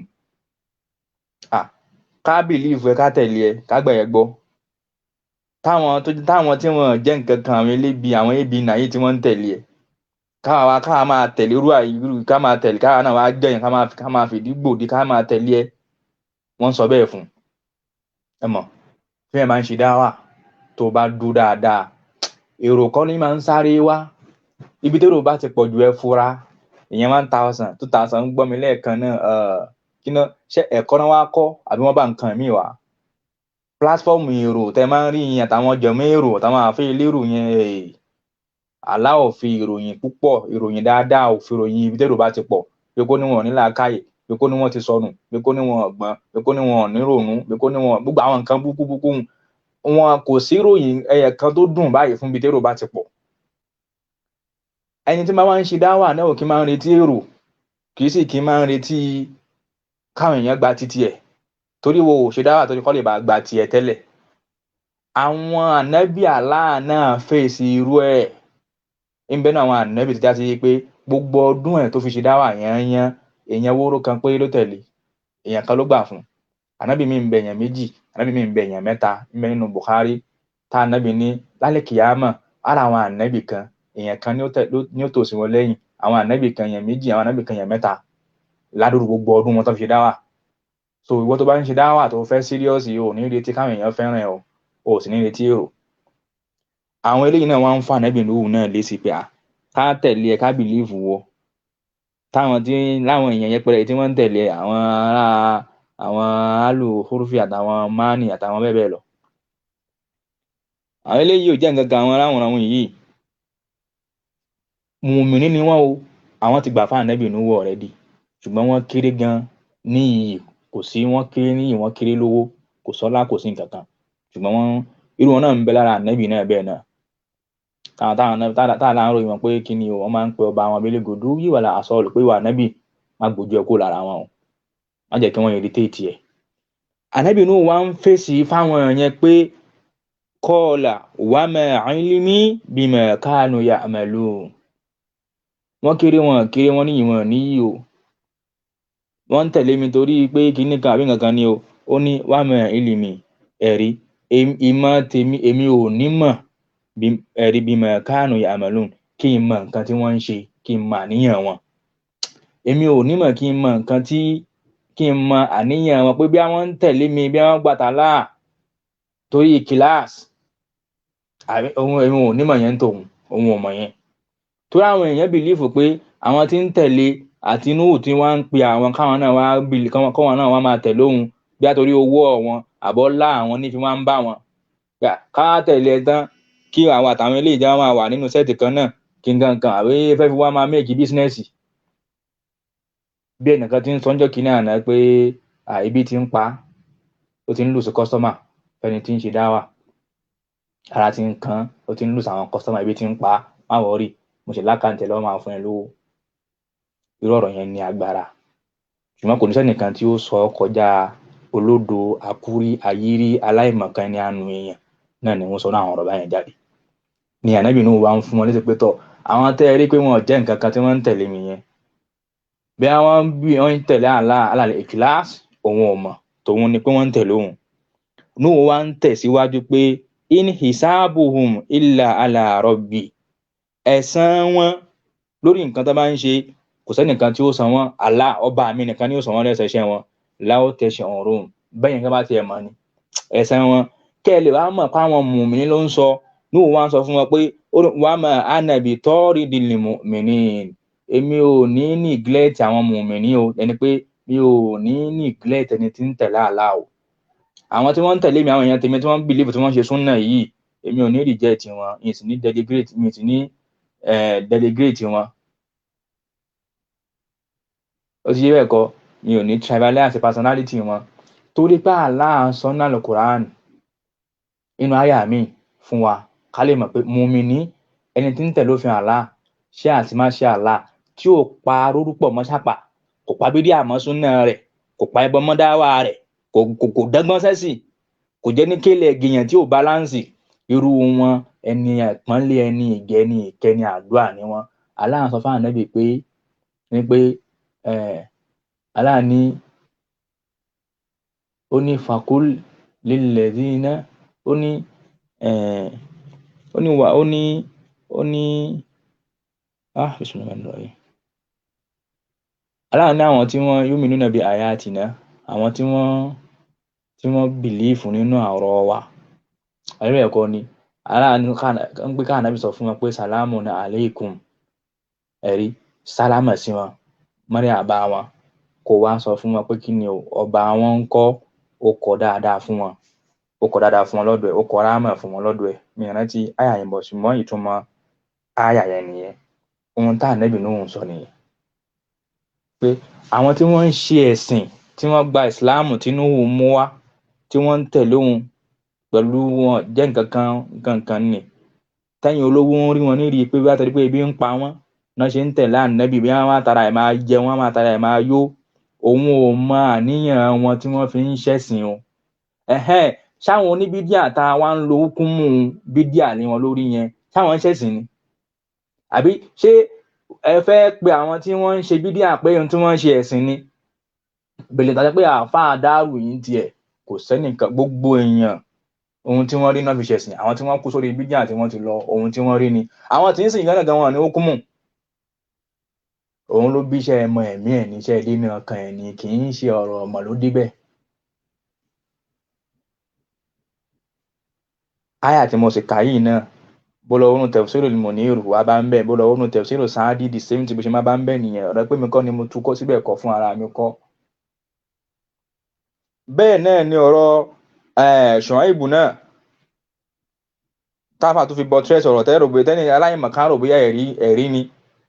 Ká bìlíìfù ẹ ká tẹ̀lé ẹ ká gbà ẹ gbọ́. Táwọn tí wọ́n jẹ́ nǹkan kan àwọn elébi àwọn ebi nàyí tí wọ́n ń tẹ̀lé ẹ káwa máa tẹ̀lé irú ká máa tẹ̀lé káwa náà wá jẹ́yìn ká máa fìdí gbòdì ká máa tẹ̀lé ẹ. Wọ́n sọ bẹ́ẹ̀ fún ẹ mọ̀ fí ẹ máa ń ṣe dáwà tó bá dú dáadáa èrò kọ́ ní máa ń sáré wá ibi térò bá ti pọ̀ jù ẹ fura èèyàn 1000 2000 ń gbọ́ mi lẹ́ẹ̀kan náà kí náà ṣe ẹ̀kọ́ náà wá kọ́ àbí wọ́n bá nǹkan míì wá pílátífọ́ọ̀mù èrò tẹ máa ń rí yẹn àtàwọn jọmọ èrò àtàwọn àfẹ́ elérò yẹn aláwọ̀ fi ìròyìn púpọ̀ ìròyìn dáadáa ò fi ìròyìn ibi tẹ́rò bá ti pọ̀ pé kó ní wọn ní làákàyè pé kó ní wọn ti sọnù pé kó ní wọn ọ̀gbọ́n pé kó ní wọn nírònú pé kó ní wọn gbogbo àwọn nǹkan búkúbúkú wọn kò sí ìròyìn ẹyẹ kan tó dùn báyìí fún ibi tẹ́rò bá ti pọ̀ ẹni tí máa ń ṣe dáwà náà kì í máa ń retí èrò kì í sì kì í máa ń retí káwọn èèyàn gba títí ẹ̀ torí wo ò ṣe dáwà torí kọ́ lè bá gba tiẹ̀ tẹ́lẹ̀ àwọn ànábì Allah náà fèsì irú ẹ̀ ń bẹ náà àwọn ànábì tó já sí pé gbogbo ọdún ẹ̀ tó fi ṣe dáwà yẹn èèyàn wóró kan pé ló tẹ̀lé èèyàn kan ló gbà fún ànábì mi ń bẹ èèyàn méjì ànábì mi ń bẹ èèyàn mẹ́ta ń bẹ nínú Bukhari tá ànábì ní lálẹ́ kìyàmọ̀ ara àwọn ànábì kan èèyàn kan ní ó tò sí wọn lẹ́yìn àwọn ànábì kan èèyàn méjì àwọn ànábì kan èèyàn mẹ́ta ládùúgbò gbogbo ọdún wọn tó fi ṣe dáwà so ìwọ tó bá ń ṣe dáwà tó fẹ́ síríọ́sì o ní retí káwọn èèyàn fẹ́ràn ẹ̀ o sì ní retí èrò àwọn eléyìí náà wá ń fa ànábì Nuhu náà lé sí pé ká tẹ̀lé ẹ ká bìlíìfù wọ táwọn tí láwọn èèyàn yẹpẹrẹ tí wọ́n ń tẹ̀lé àwọn alu hurufi àtàwọn mani àtàwọn bẹ́ẹ̀ bẹ́ẹ̀ lọ àwọn eléyìí ò jẹ́ nǹkan kan àwọn yìí mùmìnì ni wọ́n o àwọn ti gbà fún ànábì Nuhu already ṣùgbọ́n wọ́n kéré gan ní iyì kò sí wọ́n kéré ní iyì wọ́n kéré lówó kò sọ́lá kò sí nǹkan kan ṣùgbọ́n irú wọn náà ń bẹ lára ànábì náà bẹ́ẹ̀ náà táwọn láàárọ̀ ìwọ̀n pé kí ni o wọ́n máa ń pe ọba àwọn abẹ́lẹ́gòdú yíwà là àsọ̀rọ̀ pé ìwà ànábì má gbójú ẹ kó lára wọn o má jẹ́ kí wọ́n irritate ẹ̀. ànábì Nuhu wá ń fèsì fáwọn yẹn pé kọ́ọ̀là wà ma ilmi bima kanu ya'malun wọ́n kéré wọn níyì wọn níyì o wọ́n ń tẹ̀lé mi torí pé kinní kan àbí nǹkan kan ni o ó ní wà ma ilmi ẹ̀rí ìmọ̀ tèmi èmi ò ní mọ̀ ẹ̀rí bima kanu ya'malun kí n mọ̀ nǹkan tí wọ́n ń ṣe kí n mọ̀ àníyàn wọn èmi ò ní mọ̀ kí n mọ̀ nǹkan tí kí n mọ̀ àníyàn wọn pé bí wọ́n ń tẹ̀lé mi bí wọ́n gbàtàlá torí kíláàsì èmi ò ní mọ̀ yẹn tòun òun ò mọ̀ yẹn torí àwọn èèyàn bìlífù pé àwọn tí ń tẹ̀lé àti Nuhu tí wọ́n ń pe àwọn káwọn náà wá máa tẹ̀lé òun bí àtòrí owó ọ̀wọ́n àbọ́lá àwọn nífi wọ́n ń bá wọn ká tẹ̀lé ẹ tán kí àwọn àtàwọn ilé ìjà máa wà nínú sẹ́ẹ̀tì kan náà kí n gangan àbí fẹ́ fi wá máa méèkì bísínẹ́sì bí ẹnìkan ti ń sọ́njọ́ kínní àná pé ibi ti ń pa ó ti ń lùsù kọ́sọ́mà fẹ́ni tí ń ṣe dáwà ara ti ń kan ó ti ń lùsù àwọn kọ́sọ́mà ibi ti ń pa má wọ́ọ̀rì mo ṣe lákàntẹ̀ lọ́wọ́ máa fún ẹ lówó irú ọ̀rọ̀ yẹn ní agbára ṣùgbọ́n kò ní sẹ́nìkan tí ó sọ kọjá olódo àkúrí ayírí aláìmọ̀kan ẹni àánú èèyàn náà ni wọ́n sọ náà àwọn ọ̀rọ̀ báyẹn jáde ni ànábì Nuhu wá ń fún wọn létí pé tọ̀ àwọn tẹ́ ẹ rí pé wọn ò jẹ́ nǹkan kan tí wọ́n ń tẹ̀lé mi yẹn bí wọ́n ń tẹ̀lé àlàlẹ̀ ìkìláàsì òun ò mọ̀ tòun ni pé wọ́n ń tẹ̀lé òun Nuhu wá ń tẹ̀síwájú pé in hisabuhum illa ala rabbi ẹ̀san wọn lórí nǹkan tó bá ń ṣe kò sẹ́nìkan tí ó san wọ́n Allah ọba mi nìkan ni ó san wọ́n lẹ́san iṣẹ́ wọn láwọ́ tẹ̀sán ọ̀run bẹ́yìn kan bá tiẹ̀ mọ̀ ni ẹ̀san wọn kẹ́ ẹ lè wá mọ̀ pé àwọn mùmìnì ló ń sọ Nuhu wá ń sọ fún wọn pé wà má ànàbì tọ́ọ̀rì dìlì mùmìnì èmi ò ní neglect àwọn mùmìnì o ẹni pé mi ò ní neglect ẹni tí ń tẹ̀lé Allah o àwọn tí wọ́n ń tẹ̀lé mi àwọn èèyàn tèmi tí wọ́n believe tí wọ́n ṣe súnnà yìí èmi ò ní reject wọn mi sì ní deligrate wọn ó ti yé bẹ́ẹ̀ kọ́ mi ò ní tribalize personality wọn torí pé Allah sọ nínú Al-Qur'an inú àyà mi fún wa ká lè mọ̀ pé mùmìnì ẹni tí ń tẹ̀lé òfin Allah ṣé àti má ṣe Allah tí ò pa rúrúpọ̀ mọ́ ṣàpà kò pa bídí àmọ́ súnnà rẹ̀ kò pa ẹbọ mọ́ dáwà rẹ̀ kò dọ́gbọ́n sẹ́sì kò jẹ́ ní kéèlè gèèyàn tí ò báláǹsì irú wọn ẹni àpọ́nlé ẹni ìgẹ̀ ẹni ìkẹni àdúrà ni wọn Allah sọ fún ànábì pé Allah ní ó ní fakul lilladhina ó ní bismillahir Allah ní àwọn tí wọ́n yu'minuna bi ayatina àwọn tí wọ́n bìlífù nínú ọ̀rọ̀ wa àríwẹ̀ ẹ̀kọ́ ni Allah ní ń pé ká ànábì sọ fún wọn pé salamun alaykum ẹ̀rí sálámà sí wọn mọ́rí àbá wọn kó wá sọ fún wọn pé kí ni ọba wọn ń kọ́ ó kọ́ dáadáa fún wọn lọ́dọ̀ ẹ̀, ó kọ́ ráàmà fún wọn lọ́dọ̀ ẹ̀. Mi rántí àyà yẹn bọ̀ ṣùgbọ́n ìtumọ̀ àyà yẹn nìyẹn. Ohun tá Ànábì Nuhu sọ nìyẹn pé àwọn tí wọ́n ń ṣe ẹ̀sìn tí wọ́n gba ìsìláàmù tí Nuhu mú wá tí wọ́n ń tẹ̀lé òun pẹ̀lú wọn jẹ́ nǹkan kan nì tẹ́yìn olówó ń rí wọn nírí pé bí wọ́n pé ebi ń pa wọ́n náà ṣe ń tẹ̀lé Ànábì bí wọ́n máa tara ẹ̀ máa jẹ wọ́n máa tara ẹ̀ máa yó. Òun ò mọ àníyàn wọn tí wọ́n fi ń ṣẹ̀sìn o. Ṣáwọn oníbídíà tá a wá ń lo hukumu bídíà lé wọn lórí yẹn ṣáwọn ń ṣẹ̀sìn ni? Àbí ṣé ẹ fẹ́ pe àwọn tí wọ́n ń ṣe bídíà pé ohun tí wọ́n ń ṣe ẹ̀sìn ni? Bèlè tàbí pé àáfàá dárù yìí tiẹ̀ kò sẹ́nìkan, gbogbo èèyàn ohun tí wọ́n rí náà fi ṣẹ̀sìn. Àwọn tí wọ́n kú sórí bídíà tí wọ́n ti lọ ohun tí wọ́n rí ni. Àwọn tí ń sìn gánà gan wọn ní hukumu. Òun ló bí iṣẹ́ ẹmọ ẹ̀mí ẹ̀ ní iṣẹ́ ilé ní ọkàn ẹ̀ ní, kì í ṣe ọ̀rọ̀ ọmọ ló débẹ̀. Àyà tí mo sì kà yìí náà bó lọ wọnú Tafsirul Munir wá bá ń bẹ̀, bó lọ wọnú Tafsirul Sa'di the same tí bó ṣe má bá ń bẹ̀ nìyẹn. Ọ̀rọ̀ pé mi kọ́ ni mo tú kọ́ síbẹ̀ kọ́ fún ara mi kọ́. Bẹ́ẹ̀ náà ni ọ̀rọ̀ Ṣuaibu náà táfà tó fi buttress ọ̀rọ̀ tẹ́rò pé tẹ́ni aláìmọ̀kan rò bóyá ẹ̀rí ni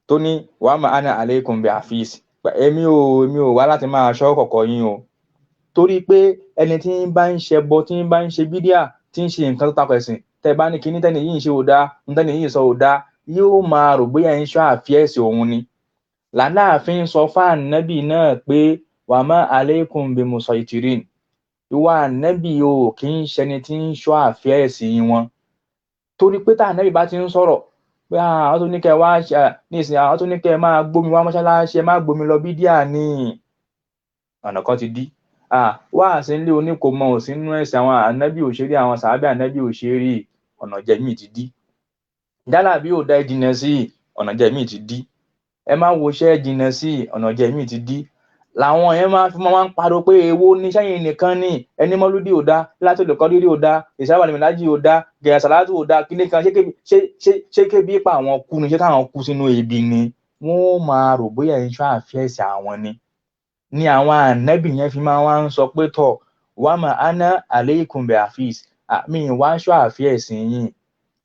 tó ní wa ma ana alaykum bi hafiz. Èmi ò wá láti máa ṣọ́ kọ̀kọ̀ yín o. Torí pé ẹni tí ń bá ń ṣẹbọ, tí ń bá ń ṣe bídíà, tí ń ṣe nǹkan tó tako ẹ̀sìn, tẹ́ bá ní kíní tẹ́ni yìí ń ṣe ò dáa, tẹ́ni yìí sọ ò dáa, yóò máa rò bóyá ń ṣọ́ àfíẹ́sì òun ni. Làláàfin sọ fún Ànábì náà pé wa ma alaykum bi musaytirin. Ìwà Ànábì o kì í ṣẹni tí ń ṣọ́ àfíẹ́sì wọn. Torí pé tá Ànábì bá ti ń sọ̀rọ̀ pé àwọn tó ní kẹ́ wá nísìnyí, àwọn tó ní kẹ́ máa gbómi wá mọ́ṣáláṣí, ẹ má gbómi lọ bídíà ní ọ̀nà kan ti dí. Wá sí ilé oníkòmọ ò sí nínú ẹ̀sìn, àwọn Ànábì òṣèré, àwọn sàábì Ànábì òṣèré, ọ̀nà jẹ̀mí ti dí. Jálàbí ò dá ìjìnà sí, ọ̀nà jẹ̀mí ti dí. Ẹ má wo iṣẹ́ ìjìnà sí, ọ̀nà jẹ̀mí ti dí. Làwọn yẹn máa ń pariwo pé èwo ní sẹ́yìn nìkan ní ẹni mọ́lúdì ò dá, láti olùkọ́ dídí ò dá, ìsáwà lèmìlájì ò dá, gẹ̀rẹ́ sàlátù ò dá, kíní kan ṣé kébí pa àwọn kú ni, ṣé káwọn kú sínú ebi ni? Wọ́n máa rò bóyá ìṣọ́ àfíẹ́sì àwọn ni àwọn Ànábì yẹn fi máa wá ń sọ pé tọ̀ wa ma ana alaykum bi hafiz. Mi wá ṣọ́ àfíẹ́sì yín,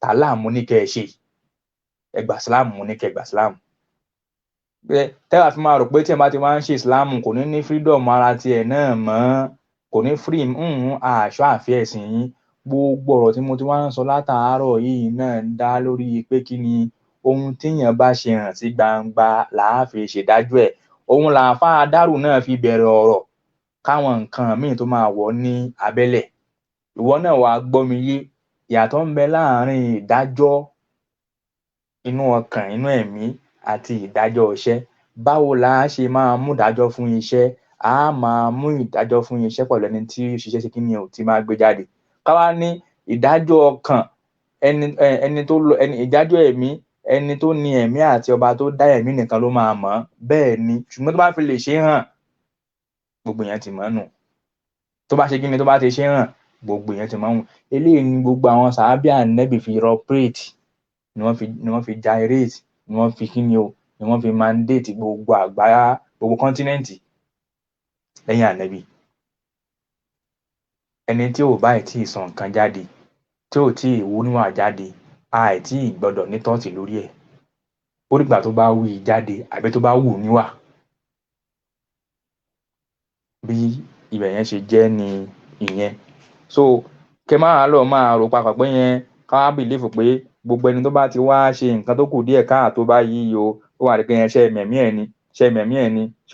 tàlà mú ní kẹ́ ẹ ṣe, ẹgbà sílámù mú ní kẹ́ ẹgbà sílámù. Tẹ́wà fi máa rò pé tí ẹ bá ti wá ń ṣe ìsìláàmù kò ní freedom ara tiẹ̀ náà mọ́, kò ní free àṣọ àfíẹ́sì yín. Gbogbo ọ̀rọ̀ tí mo ti wá ń sọ látàárọ̀ yìí náà ń dá lórí pé kí ni ohun téèyàn bá ṣe hàn sí gbangba làá fi ṣèdájọ́ ẹ̀. Òun làáfàá dárù náà fi bẹ̀rẹ̀ ọ̀rọ̀ káwọn nǹkan míì tó máa wọ̀ ní abẹ́lẹ̀. Ìwọ náà wàá gbọ́ mi yé, ìyàtọ̀ ń bẹ láàárín ìdájọ́ inú ọkàn, inú ẹ̀mí àti ìdájọ́ iṣẹ́. Báwo la ṣe máa mú ìdájọ́ fún iṣẹ́? A máa mú ìdájọ́ fún iṣẹ́ pẹ̀lú ẹni tí òṣìṣẹ́ ṣe kíni ò ti máa gbé jáde. Káwá ní ìdájọ́ ọkàn, ìdájọ́ ẹ̀mí, ẹni tó ní ẹ̀mí àti ọba tó dá ẹ̀mí nìkan ló máa mọ̀. Bẹ́ẹ̀ ni, ṣùgbọ́n tó bá fi lè ṣe hàn, gbogbo èèyàn ti mọ̀ nù. Tó bá ṣe kíni, tó bá ti ṣe hàn, gbogbo èèyàn ti mọ̀ nù. Eléyìí ni gbogbo àwọn sàábì Ànábì fi operate, ni wọ́n fi gyrate, ni wọ́n fi kíni o, ni wọ́n fi mandate gbogbo àgbáyá, gbogbo kọ́ńtínẹ́ǹtì lẹ́yìn Ànábì. Ẹni tí ò bá tí ì sọ nǹkan jáde, tí ò tí ì wú níwà jáde, àìtí ìgbọ́dọ̀ ní tọ́ọ̀tì lórí ẹ̀. Ó dìgbà tó bá wí jáde àbí tó bá wù níwà. Bí ibẹ̀ yẹn ṣe jẹ́ ni ìyẹn. So kẹ máa lọ máa rò papọ̀ pé yẹn ká bìlífù pé gbogbo ẹni tó bá ti wá ṣe nǹkan tó kù díẹ̀ káà tó bá yí o, ó wà ní pé yẹn ṣe mẹ̀mí ẹ̀ ni, ṣe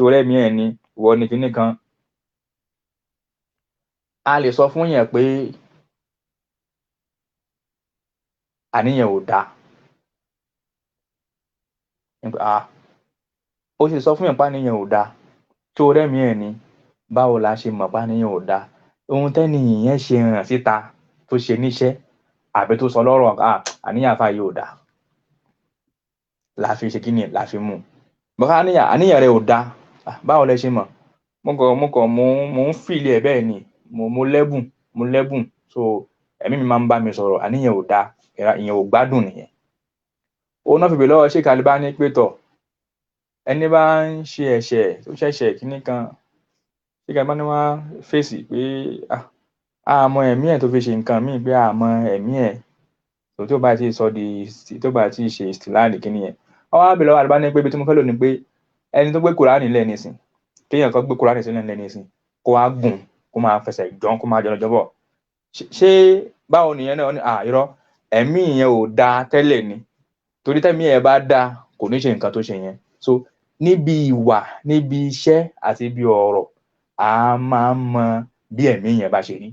orẹ́mí ẹ̀ ni, ìwọ ni kinní kan. A lè sọ fún yẹn pé àníyàn ò dáa. Ó sì sọ fún yẹn pé àníyàn ò dáa, tí orẹ́mí ẹ̀ ni, báwo la ṣe mọ̀ pé àníyàn ò dáa? Ohun tẹ́ni yẹn ṣe hàn síta tó ṣe níṣẹ́ àbí tó sọ lọ́rọ̀ àníyàn àfáà yìí ò dáa. La fi ṣe kíni, la fi mú. Bọ́ká àníyàn rẹ̀ ò dáa, báwo lẹ ṣe mọ̀? Mo ń fìlì ẹ̀ bẹ́ẹ̀ ni, mo lẹ́bùn, so ẹ̀mí mi máa ń bá mi sọ̀rọ̀, àníyàn ò dáa, ìyẹn ò gbádùn nìyẹn. Ó náà fi bèèrè lọ́wọ́ Sheikh Albani pé tọ̀, ẹni bá ń ṣe ẹ̀ṣẹ̀ tó ṣẹ̀ṣẹ̀ kíní kan tí kan bá ní wá fèsì pé àmọ́ ẹ̀mí ẹ̀ tó fi ṣe nǹkan míì pé àmọ́ ẹ̀mí ẹ̀ tó bá ti sọ di tó bá ti ṣe ìsìláàlì kíní yẹn wọ́n wá bèèrè lọ́wọ́ àlùbá ní pé ibi tí mo fẹ́ lò ní pé ẹni tó gbé kùránì lẹ̀ nísìn kéèyàn kan gbé kùránì sílẹ̀ lẹ̀ nísìn kó wá gùn kó máa fẹsẹ̀ jọ́n kó máa jọlọjọ́ bọ̀ ṣé báwo nìyẹn náà ní irọ́ ẹ̀mí yẹn ò dáa tẹ́lẹ̀ ni torí tẹ́mi ẹ̀ bá dáa kò ní ṣe nǹkan tó ṣe yẹn so níbi ìwà níbi iṣẹ́ àti ibi ọ̀rọ̀ a máa ń mọ bí ẹ̀mí yẹn bá ṣe rí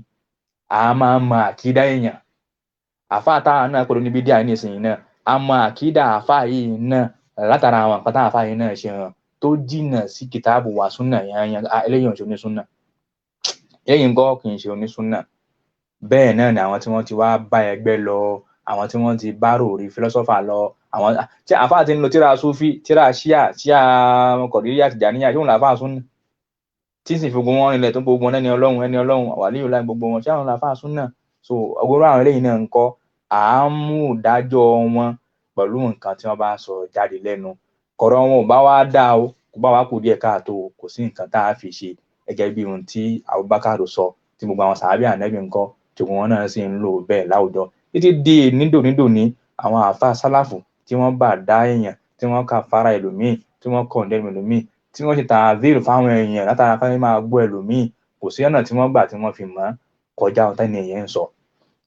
a máa ń mọ àkídá èèyàn àfáà táwọn náà pẹ̀lú níbi díà nísìnyí náà a mọ àkídá àfáà yìí náà látara àwọn nǹkan táwọn àfáà yìí náà ṣe hàn tó jìnnà sí kìtàbù wà súnà yẹn eléyìí ò ṣe onísúnà eléyìí ń kọ́ kì í ṣe onísúnà bẹ́ẹ̀ náà ni àwọn tí wọ́n ti wá bá ẹgbẹ́ lọ àwọn tí wọ́n ti bá rò rí fílọ́sọ́fà lọ àwọn tí àfáà ti ń lo tíra súfì tíra ṣíà tíra kọ̀díríyà tìjàníyà ṣé òun làfáà súnà tí sì fi gbogbo wọn rinlẹ̀ tó gbogbo wọn ẹni ọlọ́run wàlíyù láì gbogbo wọn ṣé àwọn làfáà súnà so ọgọ́rọ̀ àwọn eléyìí náà ń kọ́ à ń mú ìdájọ́ wọn pẹ̀lú nǹkan tí wọ́n bá sọ jáde lẹ́nu kọ̀rọ̀ wọn ò bá wá dá o kò bá wá kù díẹ̀ káàtó kò sí nǹkan tá a fi ṣe gẹ́gẹ́ bí ohun tí Abubakar sọ tí gbogbo àwọn sàábì ànábì ńkọ́ tí wọn náà sì ń lò bẹ́ẹ̀ láwùjọ títí di nídòní àwọn àáfàá sálàfù tí wọ́n bá dá èèyàn tí wọ́n kà fara ẹlòmíì tí wọ́n kọ̀ ǹdẹ́nu ẹlòmíì tí wọ́n ṣe tààvíìrì fáwọn èèyàn látara fẹ́ máa gbọ́ ẹlòmíì kò sí ọ̀nà tí wọ́n gbà tí wọ́n fi mọ̀ kọjá ọ̀tá ni èèyàn ń sọ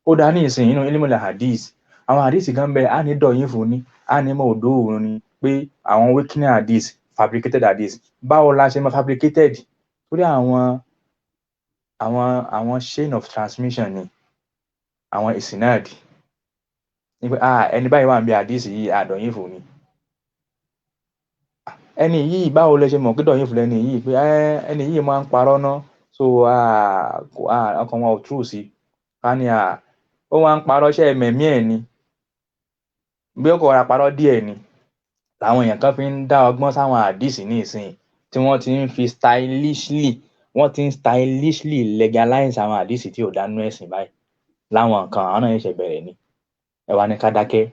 ó dá ní ìsìn inú ilmul hadith àwọn hadith kan bẹ á ní dọ̀yìn fún ni á ní mọ̀ òdó òun ni pé àwọn weakening hadith fabricated hadith báwo la ṣe máa fabricated torí àwọn chain of transmission ni àwọn ìsìnáàdì ní pé ẹni báyìí wà ń bí hadith yìí àdọ̀yìn fún ni ẹni yìí báwo lẹ ṣe mọ̀ pé dọ̀yìn fún lẹ́ni yìí pé ẹni yìí máa ń parọ́ ná so ọkàn wọn ò true sí ká ní ó máa ń parọ́ ṣe ẹ̀mẹ̀mí ẹ̀ ni bí ó kò ra parọ́ díẹ̀ ni làwọn èèyàn kan fi ń dá ọgbọ́n sáwọn àdìsí ní ìsìn tí wọ́n ti ń fi stylishly legalize àwọn àdìsí tí ò dánú ẹ̀sìn báyìí láwọn nǹkan àwọn náà ṣe bẹ̀rẹ̀ ni ẹ wá ní ká dákẹ́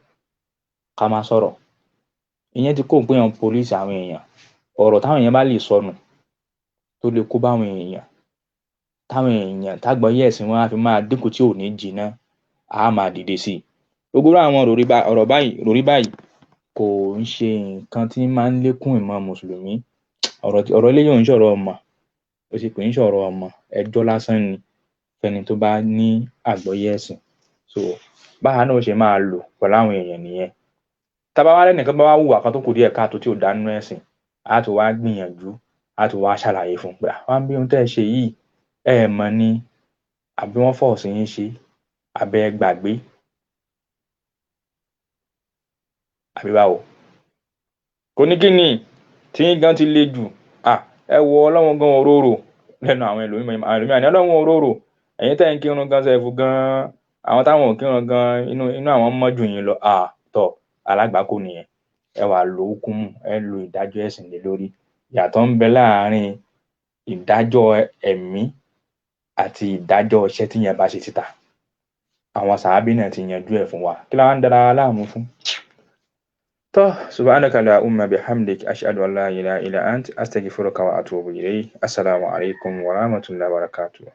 ká má sọ̀rọ̀ ìyẹn ti kó ń pé wọn police àwọn èèyàn ọ̀rọ̀ táwọn èèyàn bá lè sọnù tó lè kó báwọn èèyàn táwọn èèyàn tágbọ́yé ẹ̀sìn wọn á fi máa dínkù tí ò ní jìnnà á máa dìde sí i gbogbo àwọn ròrí báyìí kò ń ṣe nǹkan tí máa ń lékún ìmọ̀ mùsùlùmí ọ̀rọ̀ eléyìí ò ń ṣọ̀rọ̀ ọmọ ó sì pè ń ṣọ̀rọ̀ ọmọ ẹjọ́ lásán ni fẹ́ni tó bá ní àgbọ́yé ẹ̀sìn so báwa náà ṣe máa lò pẹ̀lú àwọn èèyàn nìyẹn tábà wá lẹ́nìkan bá wá hùwà kan tó kù díẹ̀ káàtó tí ò dánú ẹ̀sìn á tó wá gbìyànjú á tó wá ṣàlàyé fún un pé àwọn bí ohun tẹ́ ẹ ṣe yìí ẹ mọ̀ ni àbí wọ́n fọ̀ sí yín ṣe àbẹ́ ẹ gbàgbé àbí báwo kò ní kí ni tí gan ti le jù ẹ wọ ọlọ́run gan òróró lẹ́nu àwọn ẹlòmíràn ní ọlọ́run òróró ẹ̀yin tẹ́ ń kírun gan sẹ́fù gan àwọn táwọn ò kírun gan inú àwọn mọ́jú yín lọ tọ̀ alágbàkó nìyẹn ẹ wà lo hukumu ẹ lo ìdájọ́ ẹ̀sìn lé lórí ìyàtọ̀ ń bẹ láàárín ìdájọ́ ẹ̀mí àti ìdájọ́ iṣẹ́ tí yẹn bá ṣe síta àwọn sàábì náà ti yanjú ẹ̀ fún wa kí la ń dára láàmú fún. tó subhanaka allahumma bihamdik ashhadu an la ilaha illa ant astaghfiruka wa atubu ilayk assalamu alaikum wa rahmatullahi wa barakatuh.